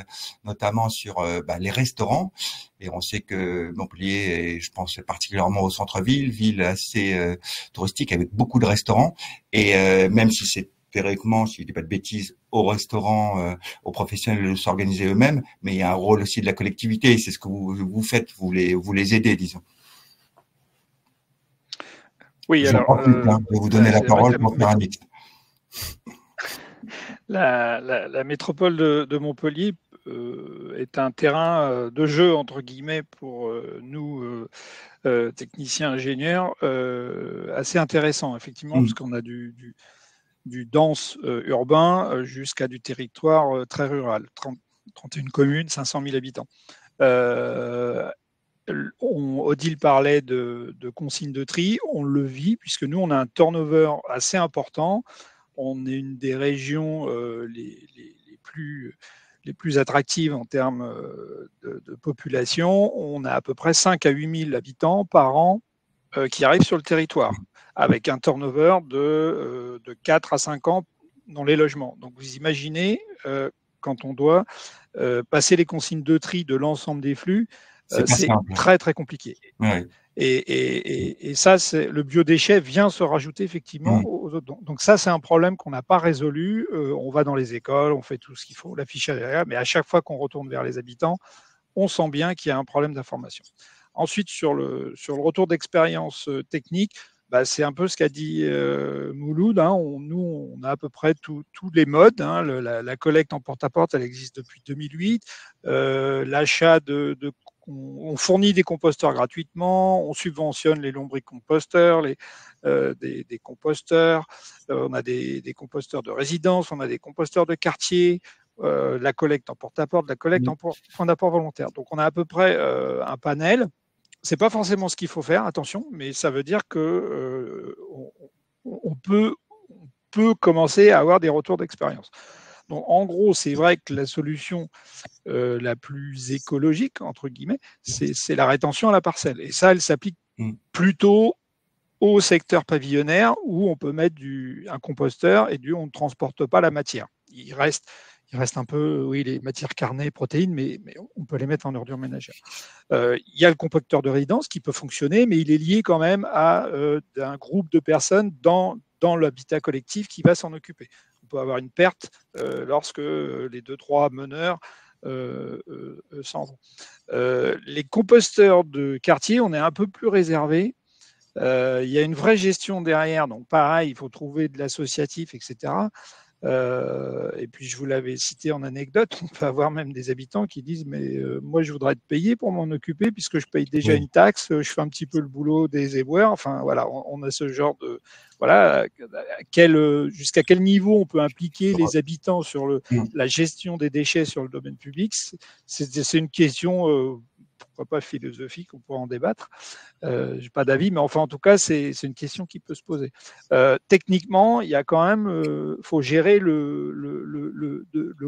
notamment sur les restaurants. Et on sait que Montpellier, je pense particulièrement au centre-ville, ville assez touristique avec beaucoup de restaurants. Et même si c'est théoriquement, si je dis pas de bêtises, aux restaurants, aux professionnels de s'organiser eux-mêmes, mais il y a un rôle aussi de la collectivité, et c'est ce que vous faites, vous les aidez, disons. Oui, alors, je vais vous donner la parole pour faire un mixte. La métropole de Montpellier est un terrain de jeu, entre guillemets, pour nous, techniciens ingénieurs, assez intéressant, effectivement, parce qu'on a du dense urbain jusqu'à du territoire très rural, 31 communes, 500 000 habitants. Odile parlait de consignes de tri, on le vit, puisque nous, on a un turnover assez important. On est une des régions les plus attractives en termes de population. On a à peu près 5 à 8 000 habitants par an qui arrivent sur le territoire, avec un turnover de 4 à 5 ans dans les logements. Donc vous imaginez, quand on doit passer les consignes de tri de l'ensemble des flux, c'est très très compliqué. Ouais. Et ça, le biodéchet vient se rajouter effectivement aux autres. Donc ça, c'est un problème qu'on n'a pas résolu. On va dans les écoles, on fait tout ce qu'il faut, l'affichage derrière, mais à chaque fois qu'on retourne vers les habitants, on sent bien qu'il y a un problème d'information. Ensuite, sur le retour d'expérience technique, c'est un peu ce qu'a dit Mouloud. Hein. Nous, on a à peu près tous les modes. Hein. La collecte en porte-à-porte, elle existe depuis 2008. L'achat on fournit des composteurs gratuitement, on subventionne les lombricomposteurs, des composteurs, on a des composteurs de résidence, on a des composteurs de quartier, la collecte en porte-à-porte, la collecte en point d'apport volontaire. Donc on a à peu près un panel. C'est pas forcément ce qu'il faut faire, attention, mais ça veut dire que on peut commencer à avoir des retours d'expérience. Donc, en gros, c'est vrai que la solution la plus écologique, entre guillemets, c'est la rétention à la parcelle. Et ça, elle s'applique plutôt au secteur pavillonnaire où on peut mettre un composteur et on ne transporte pas la matière. Il reste un peu, oui, les matières carnées, protéines, mais on peut les mettre en ordures ménagères. Il y a le compacteur de résidence qui peut fonctionner, mais il est lié quand même à un groupe de personnes dans l'habitat collectif qui va s'en occuper. On peut avoir une perte lorsque les 2-3 meneurs s'en vont. Les composteurs de quartier, on est un peu plus réservé. Il y a une vraie gestion derrière, donc pareil, il faut trouver de l'associatif, etc. Et puis je vous l'avais cité en anecdote, on peut avoir même des habitants qui disent mais moi je voudrais être payé pour m'en occuper puisque je paye déjà une taxe, je fais un petit peu le boulot des éboueurs. Enfin voilà, on a ce genre de voilà, jusqu'à quel niveau on peut impliquer les habitants sur la gestion des déchets sur le domaine public. C'est une question pourquoi pas philosophique, on pourra en débattre. Je n'ai pas d'avis, mais enfin, en tout cas, c'est une question qui peut se poser. Techniquement, il y a quand même, faut gérer le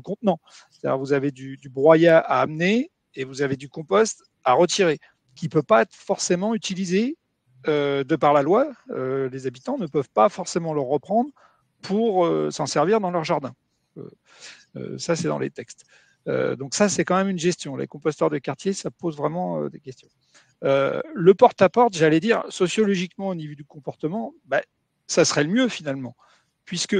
contenant. C'est-à-dire, vous avez du broyat à amener et vous avez du compost à retirer, qui ne peut pas être forcément utilisé de par la loi. Les habitants ne peuvent pas forcément le reprendre pour s'en servir dans leur jardin. Ça, c'est dans les textes. Donc ça, c'est quand même une gestion. Les composteurs de quartier, ça pose vraiment des questions. Le porte-à-porte, j'allais dire, sociologiquement au niveau du comportement, ça serait le mieux finalement, puisque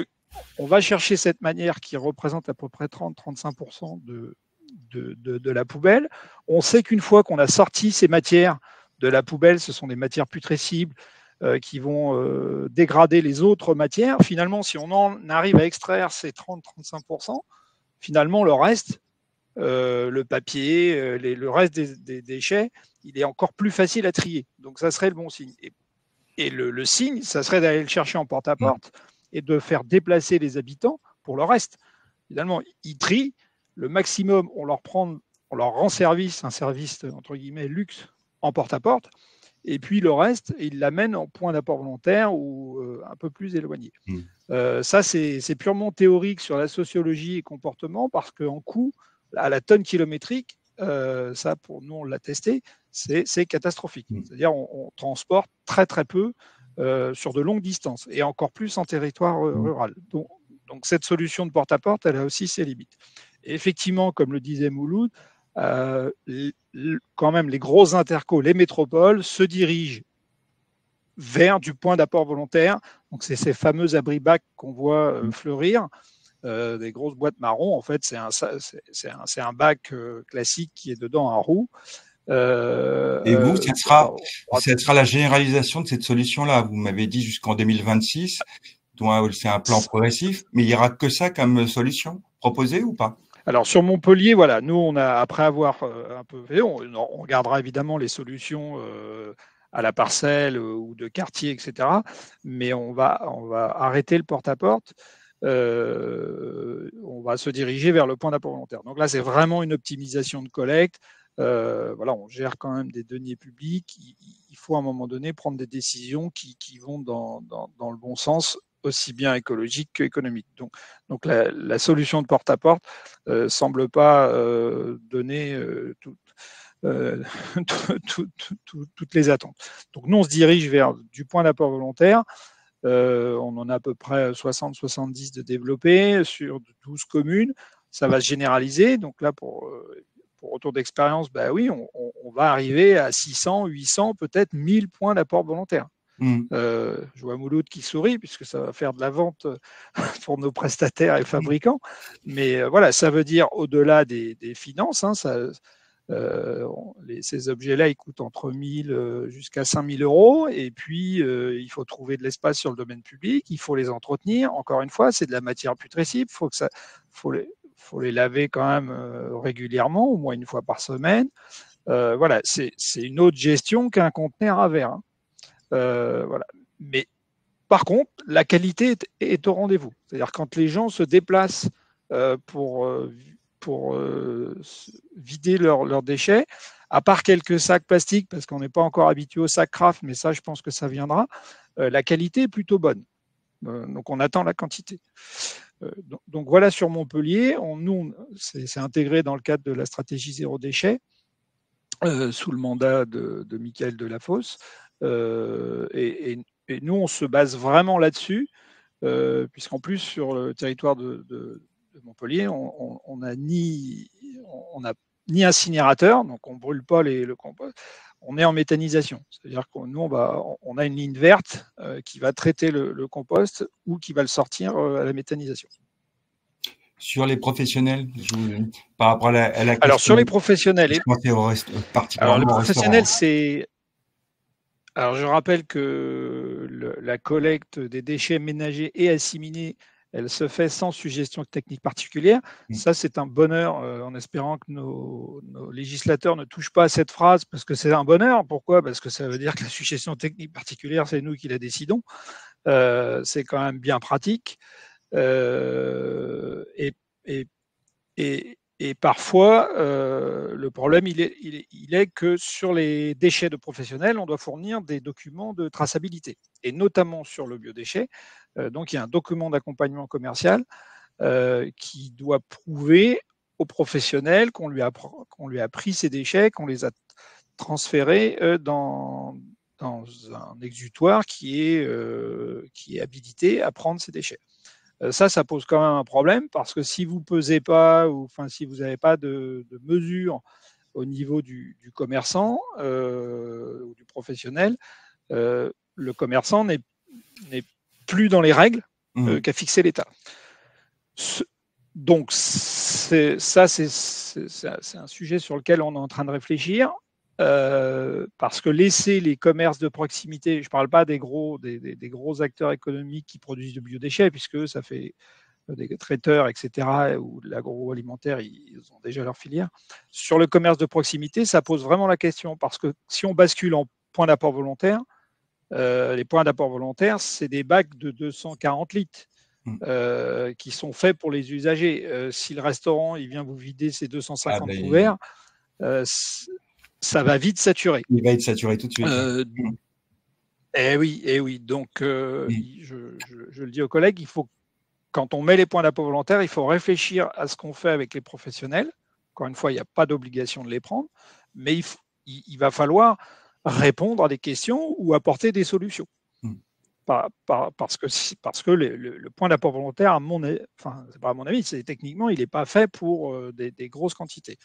on va chercher cette manière qui représente à peu près 30-35% de la poubelle. On sait qu'une fois qu'on a sorti ces matières de la poubelle, ce sont des matières putrescibles qui vont dégrader les autres matières. Finalement, si on en arrive à extraire ces 30-35%, finalement, le reste, le papier, le reste des déchets, il est encore plus facile à trier. Donc, ça serait le bon signe. Et le signe, ça serait d'aller le chercher en porte-à-porte et de faire déplacer les habitants pour le reste. Finalement, ils trient. Le maximum, on leur rend service, un service, entre guillemets, luxe, en porte-à-porte. Et puis, le reste, ils l'amènent en point d'apport volontaire ou un peu plus éloigné. Ça, c'est purement théorique sur la sociologie et comportement parce qu'en coût, à la tonne kilométrique, ça, pour nous, on l'a testé, c'est catastrophique. C'est-à-dire on transporte très, très peu sur de longues distances et encore plus en territoire rural. Donc, cette solution de porte-à-porte, elle a aussi ses limites. Et effectivement, comme le disait Mouloud, quand même, les grosses intercos, les métropoles, se dirigent vers du point d'apport volontaire. Donc, c'est ces fameux abris-bacs qu'on voit fleurir. Des grosses boîtes marron, en fait, c'est un bac classique qui est dedans un roue. Et vous, ça sera la généralisation de cette solution-là. Vous m'avez dit jusqu'en 2026, c'est un plan progressif, mais il n'y aura que ça comme solution proposée ou pas? Alors sur Montpellier, voilà, nous après avoir un peu fait, on regardera évidemment les solutions à la parcelle ou de quartier, etc. Mais on va arrêter le porte-à-porte. On va se diriger vers le point d'apport volontaire. Donc là, c'est vraiment une optimisation de collecte. Voilà, on gère quand même des deniers publics. Il faut à un moment donné prendre des décisions qui vont dans le bon sens, aussi bien écologique qu'économique. Donc la solution de porte-à-porte semble pas donner toutes les attentes. Donc nous, on se dirige vers du point d'apport volontaire. On en a à peu près 60-70 de développés sur 12 communes. Ça va se généraliser. Donc là, pour retour d'expérience, oui, on va arriver à 600, 800, peut-être 1000 points d'apport volontaire. Je vois Mouloud qui sourit puisque ça va faire de la vente pour nos prestataires et fabricants. Mais voilà, ça veut dire au-delà des finances, ces objets-là, ils coûtent entre 1000 jusqu'à 5000 euros. Et puis, il faut trouver de l'espace sur le domaine public. Il faut les entretenir. Encore une fois, c'est de la matière putrescible. Faut les laver quand même régulièrement, au moins une fois par semaine. Voilà, c'est une autre gestion qu'un conteneur à verre. Voilà. Mais par contre, la qualité est au rendez-vous. C'est-à-dire quand les gens se déplacent pour vider leurs déchets, à part quelques sacs plastiques, parce qu'on n'est pas encore habitué aux sacs Kraft, mais ça, je pense que ça viendra, la qualité est plutôt bonne. Donc, on attend la quantité. Donc voilà, sur Montpellier, c'est intégré dans le cadre de la stratégie zéro déchet, sous le mandat de Michael Delafosse. Et et nous, on se base vraiment là-dessus, puisqu'en plus, sur le territoire de Montpellier, on n'a ni incinérateur, donc on ne brûle pas le compost, on est en méthanisation. C'est-à-dire que nous, on a une ligne verte qui va traiter le compost ou qui va le sortir à la méthanisation. Sur les professionnels, par rapport à la question. Alors, sur les professionnels, particulièrement les professionnels, c'est... Alors, je rappelle que la collecte des déchets ménagers et assimilés, elle se fait sans suggestion technique particulière. Ça, c'est un bonheur, en espérant que nos législateurs ne touchent pas à cette phrase, parce que c'est un bonheur. Pourquoi? Parce que ça veut dire que la suggestion technique particulière, c'est nous qui la décidons. C'est quand même bien pratique. Et parfois, le problème, il est que sur les déchets de professionnels, on doit fournir des documents de traçabilité, et notamment sur le biodéchet. Donc, il y a un document d'accompagnement commercial qui doit prouver aux professionnels qu'on lui a pris ces déchets, qu'on les a transférés dans un exutoire qui est habilité à prendre ces déchets. Ça pose quand même un problème, parce que si vous pesez pas, si vous n'avez pas de mesure au niveau du commerçant ou du professionnel, le commerçant n'est plus dans les règles qu'a fixé l'État. Donc c'est un sujet sur lequel on est en train de réfléchir. Parce que laisser les commerces de proximité, je ne parle pas des gros acteurs économiques qui produisent du biodéchet, puisque ça fait des traiteurs, etc., ou de l'agroalimentaire, ils ont déjà leur filière. Sur le commerce de proximité, ça pose vraiment la question, parce que si on bascule en points d'apport volontaire, les points d'apport volontaire, c'est des bacs de 240 litres. Qui sont faits pour les usagers. Si le restaurant il vient vous vider ses 250 couverts, ça va vite saturer. Il va être saturé tout de suite. Eh oui. Donc, je le dis aux collègues, quand on met les points d'apport volontaire, il faut réfléchir à ce qu'on fait avec les professionnels. Encore une fois, il n'y a pas d'obligation de les prendre, mais il va falloir répondre à des questions ou apporter des solutions. Parce que le point d'apport volontaire, c'est pas à mon avis, techniquement, il n'est pas fait pour des grosses quantités.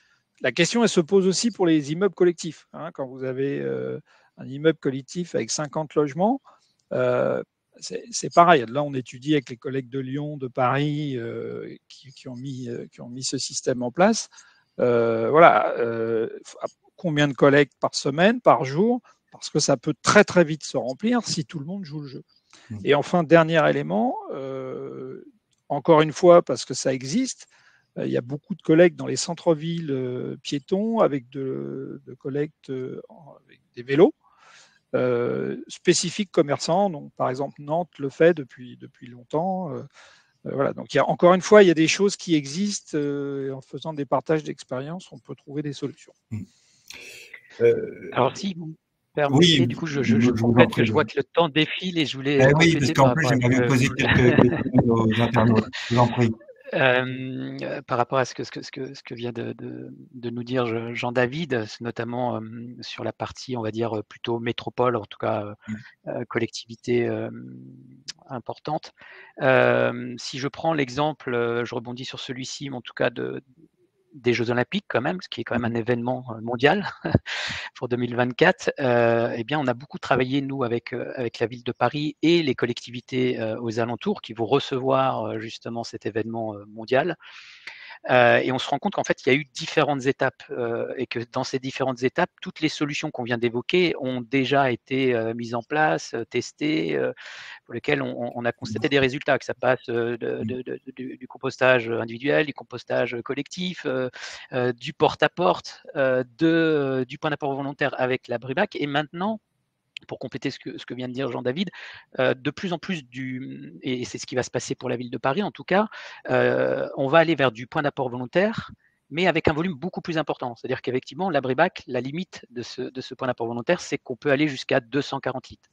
La question, elle se pose aussi pour les immeubles collectifs. Quand vous avez un immeuble collectif avec 50 logements, c'est pareil. Là, on étudie avec les collègues de Lyon, de Paris, qui ont mis ce système en place. Combien de collectes par semaine, par jour? Parce que ça peut très très vite se remplir si tout le monde joue le jeu. Et enfin, dernier élément, encore une fois, parce que ça existe, il y a beaucoup de collectes dans les centres-villes piétons avec de collectes avec des vélos spécifiques commerçants. Donc, par exemple, Nantes le fait depuis longtemps. Voilà. Donc, encore une fois, il y a des choses qui existent. En faisant des partages d'expériences, on peut trouver des solutions. Alors, si vous permettez, du coup, je complète que je vois que le temps défile et je voulais. Oui, parce qu'en plus, j'aimerais poser quelques questions aux internautes. Je vous en prie. Par rapport à ce que vient de nous dire Jean-David, notamment sur la partie, on va dire, plutôt métropole, en tout cas collectivité importante. Si je prends l'exemple, je rebondis sur celui-ci, mais en tout cas des Jeux Olympiques quand même, ce qui est quand même un événement mondial pour 2024, eh bien, on a beaucoup travaillé, nous, avec la ville de Paris et les collectivités aux alentours qui vont recevoir justement cet événement mondial. Et on se rend compte qu'en fait, il y a eu différentes étapes et que dans ces différentes étapes, toutes les solutions qu'on vient d'évoquer ont déjà été mises en place, testées, pour lesquelles on a constaté des résultats, que ça passe du compostage individuel, du compostage collectif, du porte-à-porte, du point d'apport volontaire avec la Bribac. Et maintenant, pour compléter ce que vient de dire Jean-David, de plus en plus et c'est ce qui va se passer pour la ville de Paris en tout cas, on va aller vers du point d'apport volontaire, mais avec un volume beaucoup plus important. C'est-à-dire qu'effectivement, la Bribac, la limite de ce point d'apport volontaire, c'est qu'on peut aller jusqu'à 240 litres.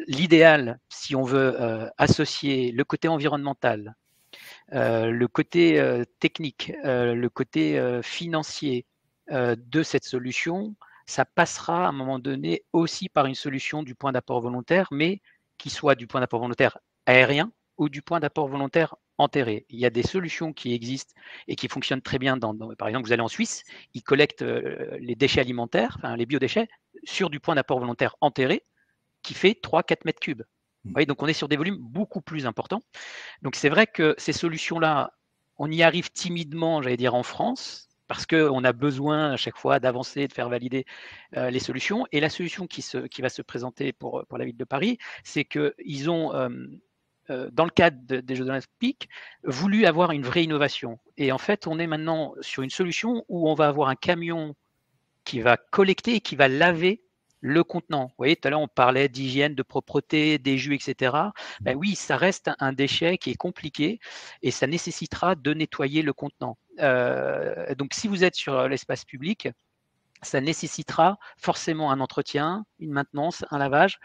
L'idéal, si on veut associer le côté environnemental, le côté technique, le côté financier de cette solution, ça passera à un moment donné aussi par une solution du point d'apport volontaire, mais qui soit du point d'apport volontaire aérien ou du point d'apport volontaire enterré. Il y a des solutions qui existent et qui fonctionnent très bien. Par exemple, vous allez en Suisse, ils collectent les déchets alimentaires, enfin les biodéchets, sur du point d'apport volontaire enterré qui fait 3-4 mètres cubes. Vous voyez, donc on est sur des volumes beaucoup plus importants. Donc c'est vrai que ces solutions-là, on y arrive timidement, j'allais dire, en France, parce qu'on a besoin à chaque fois d'avancer, de faire valider les solutions. Et la solution qui va se présenter pour la ville de Paris, c'est qu'ils ont, dans le cadre des Jeux olympiques, voulu avoir une vraie innovation. Et en fait, on est maintenant sur une solution où on va avoir un camion qui va collecter et qui va laver le contenant. Vous voyez, tout à l'heure, on parlait d'hygiène, de propreté, des jus, etc. Ben oui, ça reste un déchet qui est compliqué et ça nécessitera de nettoyer le contenant. Donc, si vous êtes sur l'espace public, ça nécessitera forcément un entretien, une maintenance, un lavage.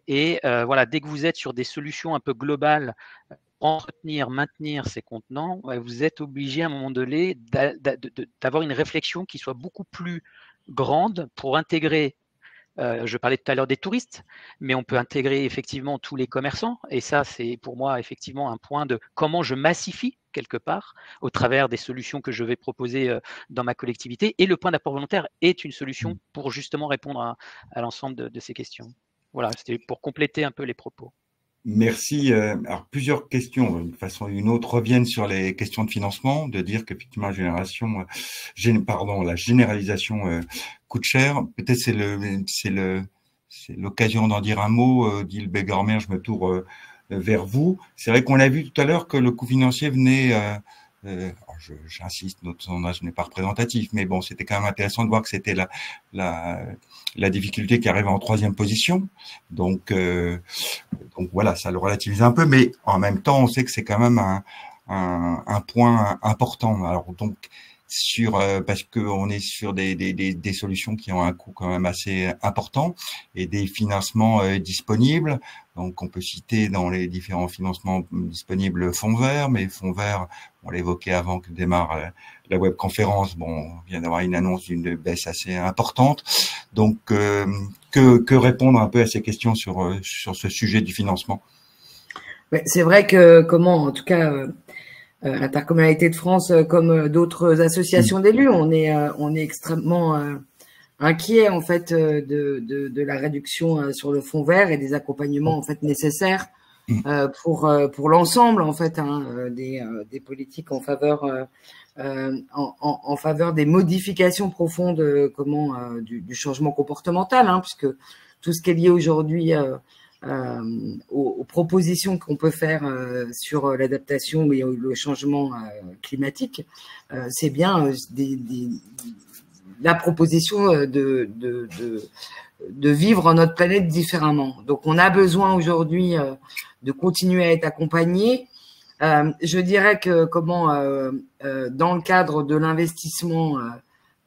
Et voilà, dès que vous êtes sur des solutions un peu globales, entretenir, maintenir ces contenants, vous êtes obligé à un moment donné d'avoir une réflexion qui soit beaucoup plus grande pour intégrer. Je parlais tout à l'heure des touristes, mais on peut intégrer effectivement tous les commerçants. Et ça, c'est pour moi effectivement un point de comment je massifie quelque part au travers des solutions que je vais proposer dans ma collectivité. Et le point d'apport volontaire est une solution pour justement répondre à l'ensemble de ces questions. Voilà, c'était pour compléter un peu les propos. Merci. Alors, plusieurs questions, d'une façon ou d'une autre, reviennent sur les questions de financement, de dire qu'effectivement, la généralisation coûte cher. Peut-être c'est l'occasion d'en dire un mot. Gilles Begormer, je me tourne vers vous. C'est vrai qu'on a vu tout à l'heure que le coût financier venait, j'insiste, notre sondage n'est pas représentatif, mais bon, c'était quand même intéressant de voir que c'était la difficulté qui arrivait en 3e position. Donc voilà, ça le relativise un peu, mais en même temps, on sait que c'est quand même un point important. Alors donc parce que on est sur des solutions qui ont un coût quand même assez important et des financements disponibles. Donc on peut citer dans les différents financements disponibles Fonds Vert, mais Fonds Vert, on l'évoquait avant que démarre la webconférence. Bon, on vient d'avoir une annonce d'une baisse assez importante. Donc que répondre un peu à ces questions sur ce sujet du financement? C'est vrai que en tout cas, l'Intercommunalité de France, comme d'autres associations d'élus, on est extrêmement inquiet en fait de la réduction sur le Fonds Vert et des accompagnements en fait nécessaires pour l'ensemble en fait des politiques en faveur en faveur des modifications profondes du changement comportemental, puisque tout ce qui est lié aujourd'hui aux propositions qu'on peut faire sur l'adaptation et le changement climatique, c'est bien la proposition de vivre notre planète différemment. Donc, on a besoin aujourd'hui de continuer à être accompagné. Je dirais que dans le cadre de l'investissement,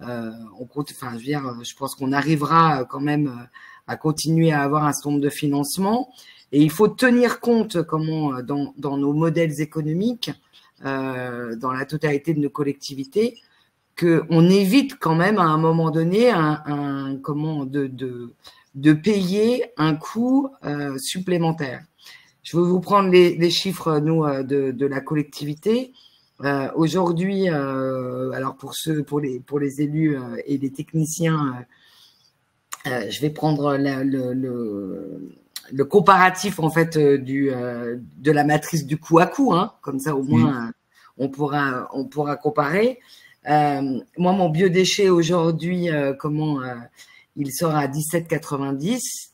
je pense qu'on arrivera quand même à continuer à avoir un certain nombre de financements. Et il faut tenir compte dans nos modèles économiques, dans la totalité de nos collectivités, qu'on évite quand même à un moment donné de payer un coût supplémentaire. Je vais vous prendre les chiffres de la collectivité. Aujourd'hui, alors pour les élus et les techniciens, je vais prendre le comparatif en fait de la matrice du coût à coût, comme ça au moins on pourra comparer. Moi, mon biodéchet aujourd'hui, il sort à 17,90.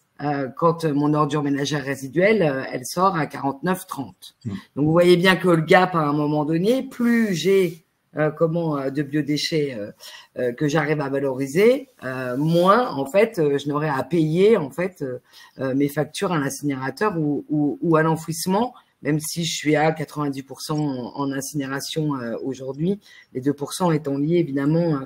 Quand mon ordure ménagère résiduelle, elle sort à 49,30. Donc, vous voyez bien que le gap, à un moment donné, plus j'ai de biodéchets que j'arrive à valoriser, moins, en fait, je n'aurai à payer, en fait, mes factures à l'incinérateur ou à l'enfouissement, même si je suis à 90% en incinération aujourd'hui, les 2% étant liés évidemment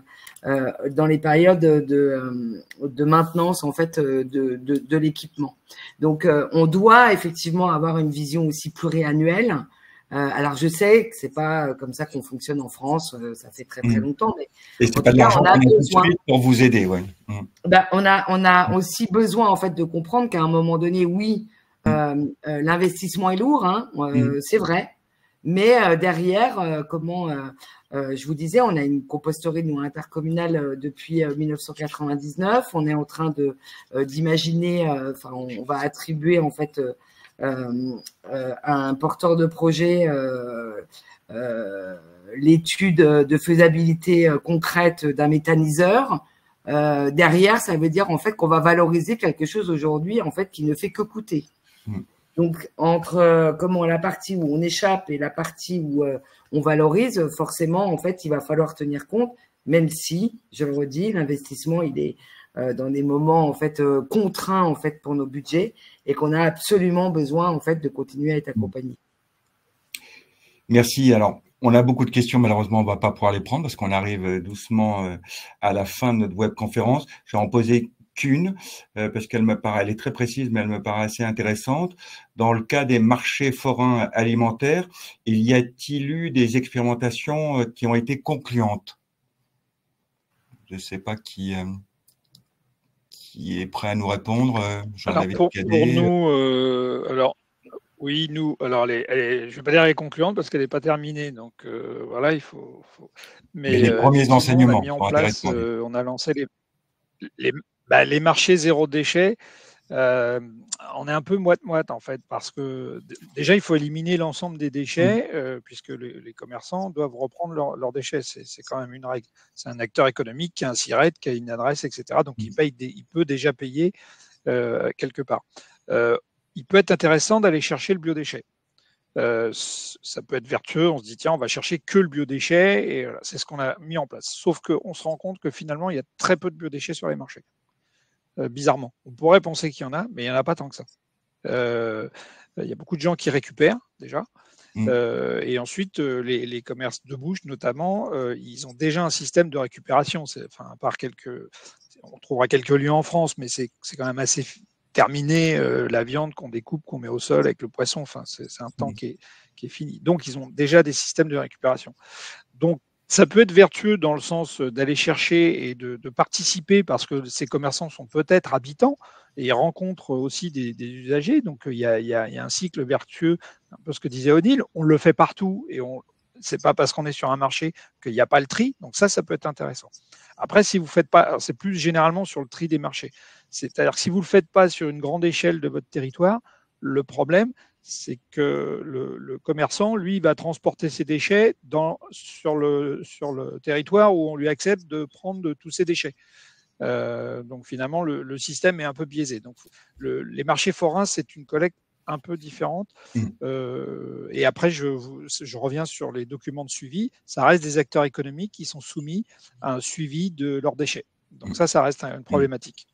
dans les périodes de maintenance en fait de l'équipement. Donc on doit effectivement avoir une vision aussi pluriannuelle. Alors je sais que c'est pas comme ça qu'on fonctionne en France, ça fait très très longtemps, mais et c'est pas de l'argent pour vous aider, ouais. On a aussi besoin en fait de comprendre qu'à un moment donné, oui, L'investissement est lourd, hein, c'est vrai. Mais derrière, je vous disais, on a une composterie nous intercommunale depuis 1999. On est en train d'imaginer, on va attribuer en fait à un porteur de projet l'étude de faisabilité concrète d'un méthaniseur. Derrière, ça veut dire en fait qu'on va valoriser quelque chose aujourd'hui en fait qui ne fait que coûter. Donc, entre la partie où on échappe et la partie où on valorise, forcément, en fait, il va falloir tenir compte, même si, je le redis, l'investissement, il est dans des moments, en fait, contraints, en fait, pour nos budgets et qu'on a absolument besoin, en fait, de continuer à être accompagné. Merci. Alors, on a beaucoup de questions. Malheureusement, on va pas pouvoir les prendre parce qu'on arrive doucement à la fin de notre webconférence. Je vais en poser qu'une, parce qu'elle me paraît, elle est très précise, mais elle me paraît assez intéressante. Dans le cas des marchés forains alimentaires, il y a-t-il eu des expérimentations qui ont été concluantes? Je ne sais pas qui est prêt à nous répondre. Alors, pour nous, oui, nous, alors je ne vais pas dire elle est concluante parce qu'elle n'est pas terminée, donc voilà, il faut. Mais les premiers enseignements, on a mis en place, on a lancé les marchés zéro déchet. On est un peu moite-moite en fait, parce que déjà il faut éliminer l'ensemble des déchets, puisque les commerçants doivent reprendre leurs déchets. C'est quand même une règle. C'est un acteur économique qui a un SIRET, qui a une adresse, etc. Donc il peut déjà payer quelque part. Il peut être intéressant d'aller chercher le biodéchet. Ça peut être vertueux, on se dit tiens, on va chercher que le biodéchet, et voilà, c'est ce qu'on a mis en place. Sauf qu'on se rend compte que finalement, il y a très peu de biodéchets sur les marchés. Bizarrement. On pourrait penser qu'il y en a, mais il n'y en a pas tant que ça. Il y a beaucoup de gens qui récupèrent déjà. Et ensuite, les commerces de bouche, notamment, ils ont déjà un système de récupération. À part on trouvera quelques lieux en France, mais c'est quand même assez terminé. La viande qu'on découpe, qu'on met au sol avec le poisson, c'est un temps qui est fini. Donc, ils ont déjà des systèmes de récupération. Donc, ça peut être vertueux dans le sens d'aller chercher et de participer, parce que ces commerçants sont peut-être habitants et ils rencontrent aussi des usagers. Donc, il y a un cycle vertueux, un peu ce que disait Odile. On le fait partout et c'est pas parce qu'on est sur un marché qu'il n'y a pas le tri. Donc, ça peut être intéressant. Après, si vous faites pas, c'est plus généralement sur le tri des marchés. C'est-à-dire que si vous ne le faites pas sur une grande échelle de votre territoire, le problème, c'est que le commerçant, lui, va transporter ses déchets sur le territoire où on lui accepte de prendre tous ses déchets. Donc finalement, le système est un peu biaisé. Donc les marchés forains, c'est une collecte un peu différente. Et après, je reviens sur les documents de suivi. Ça reste des acteurs économiques qui sont soumis à un suivi de leurs déchets. Donc ça reste une problématique.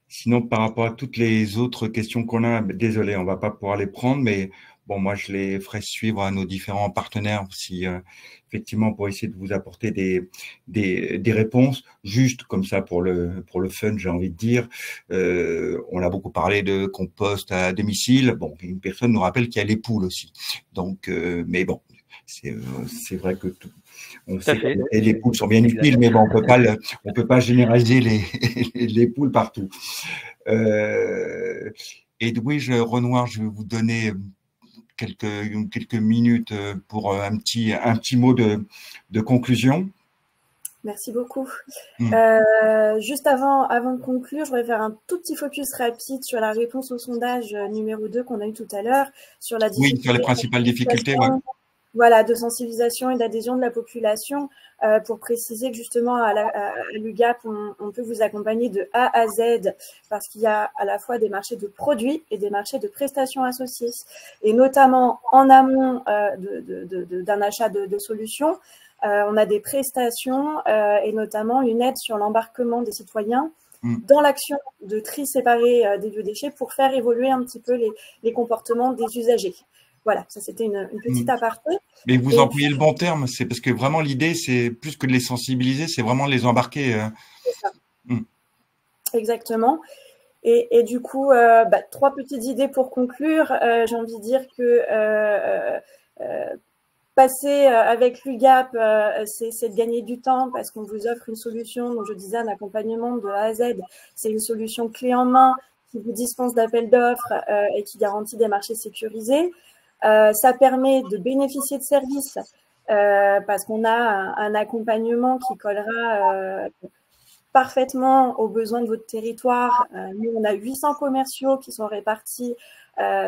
Sinon, par rapport à toutes les autres questions qu'on a, désolé, on va pas pouvoir les prendre, mais bon, moi, je les ferai suivre à nos différents partenaires si, effectivement, pour essayer de vous apporter des réponses, juste comme ça pour le fun, j'ai envie de dire. On a beaucoup parlé de compost à domicile. Bon, une personne nous rappelle qu'il y a les poules aussi. Donc, mais bon, c'est vrai que on sait que les poules sont bien utiles, mais bon, on peut pas généraliser les poules partout. Edwige Renoir, je vais vous donner quelques minutes pour un petit mot de conclusion. Merci beaucoup. Juste avant de conclure, je voudrais faire un tout petit focus rapide sur la réponse au sondage numéro 2 qu'on a eu tout à l'heure, sur la difficulté. Oui, sur les principales difficultés. Ouais. Voilà, de sensibilisation et d'adhésion de la population, pour préciser que justement à l'UGAP, on peut vous accompagner de A à Z, parce qu'il y a à la fois des marchés de produits et des marchés de prestations associées, et notamment en amont d'un achat de solutions, on a des prestations et notamment une aide sur l'embarquement des citoyens dans l'action de tri séparé des biodéchets pour faire évoluer un petit peu les comportements des usagers. Voilà, ça c'était une petite aparté. Mais vous employez le bon terme, c'est parce que vraiment l'idée, c'est plus que de les sensibiliser, c'est vraiment de les embarquer. C'est ça. Exactement. Et du coup, 3 petites idées pour conclure. J'ai envie de dire que passer avec l'UGAP, c'est de gagner du temps, parce qu'on vous offre une solution, dont je disais un accompagnement de A à Z. C'est une solution clé en main qui vous dispense d'appels d'offres et qui garantit des marchés sécurisés. Ça permet de bénéficier de services parce qu'on a un accompagnement qui collera parfaitement aux besoins de votre territoire. Nous, on a 800 commerciaux qui sont répartis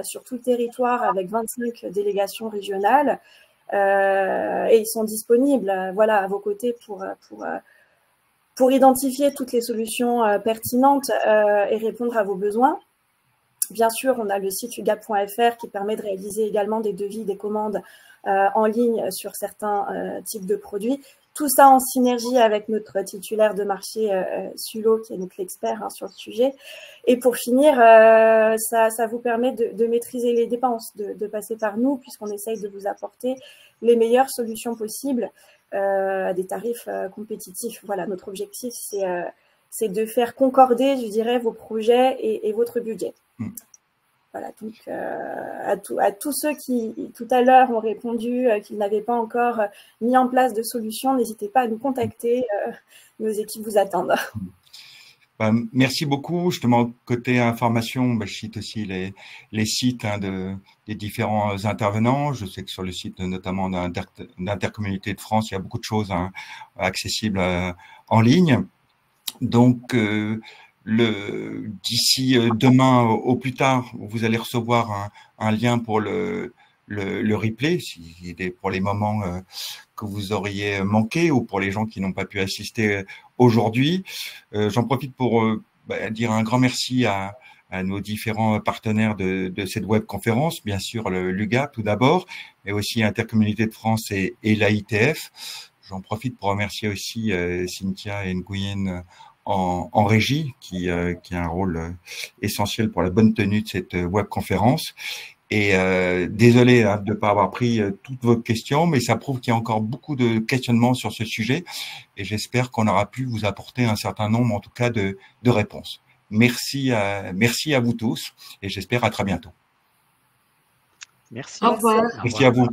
sur tout le territoire avec 25 délégations régionales et ils sont disponibles voilà, à vos côtés pour identifier toutes les solutions pertinentes et répondre à vos besoins. Bien sûr, on a le site ugap.fr qui permet de réaliser également des devis, des commandes en ligne sur certains types de produits. Tout ça en synergie avec notre titulaire de marché, Sulo, qui est donc l'expert sur le sujet. Et pour finir, ça vous permet de maîtriser les dépenses, de passer par nous, puisqu'on essaye de vous apporter les meilleures solutions possibles à des tarifs compétitifs. Voilà, notre objectif, c'est de faire concorder, je dirais, vos projets et votre budget. Voilà, donc à tous ceux qui, tout à l'heure, ont répondu qu'ils n'avaient pas encore mis en place de solution, n'hésitez pas à nous contacter. Nos équipes vous attendent. Merci beaucoup. Justement, côté information, je cite aussi les sites des différents intervenants. Je sais que sur le site notamment d'Intercommunalité de France, il y a beaucoup de choses accessibles en ligne. Donc, d'ici demain au plus tard, vous allez recevoir un lien pour le replay, pour les moments que vous auriez manqué ou pour les gens qui n'ont pas pu assister aujourd'hui. J'en profite pour dire un grand merci à nos différents partenaires de cette webconférence, bien sûr l'UGAP tout d'abord, mais aussi Intercommunalité de France et l'AITF. J'en profite pour remercier aussi Cynthia et Nguyen en régie, qui a un rôle essentiel pour la bonne tenue de cette webconférence. Et désolé de ne pas avoir pris toutes vos questions, mais ça prouve qu'il y a encore beaucoup de questionnements sur ce sujet. Et j'espère qu'on aura pu vous apporter un certain nombre, en tout cas, de réponses. Merci à vous tous et j'espère à très bientôt. Merci. Au revoir. Merci à vous.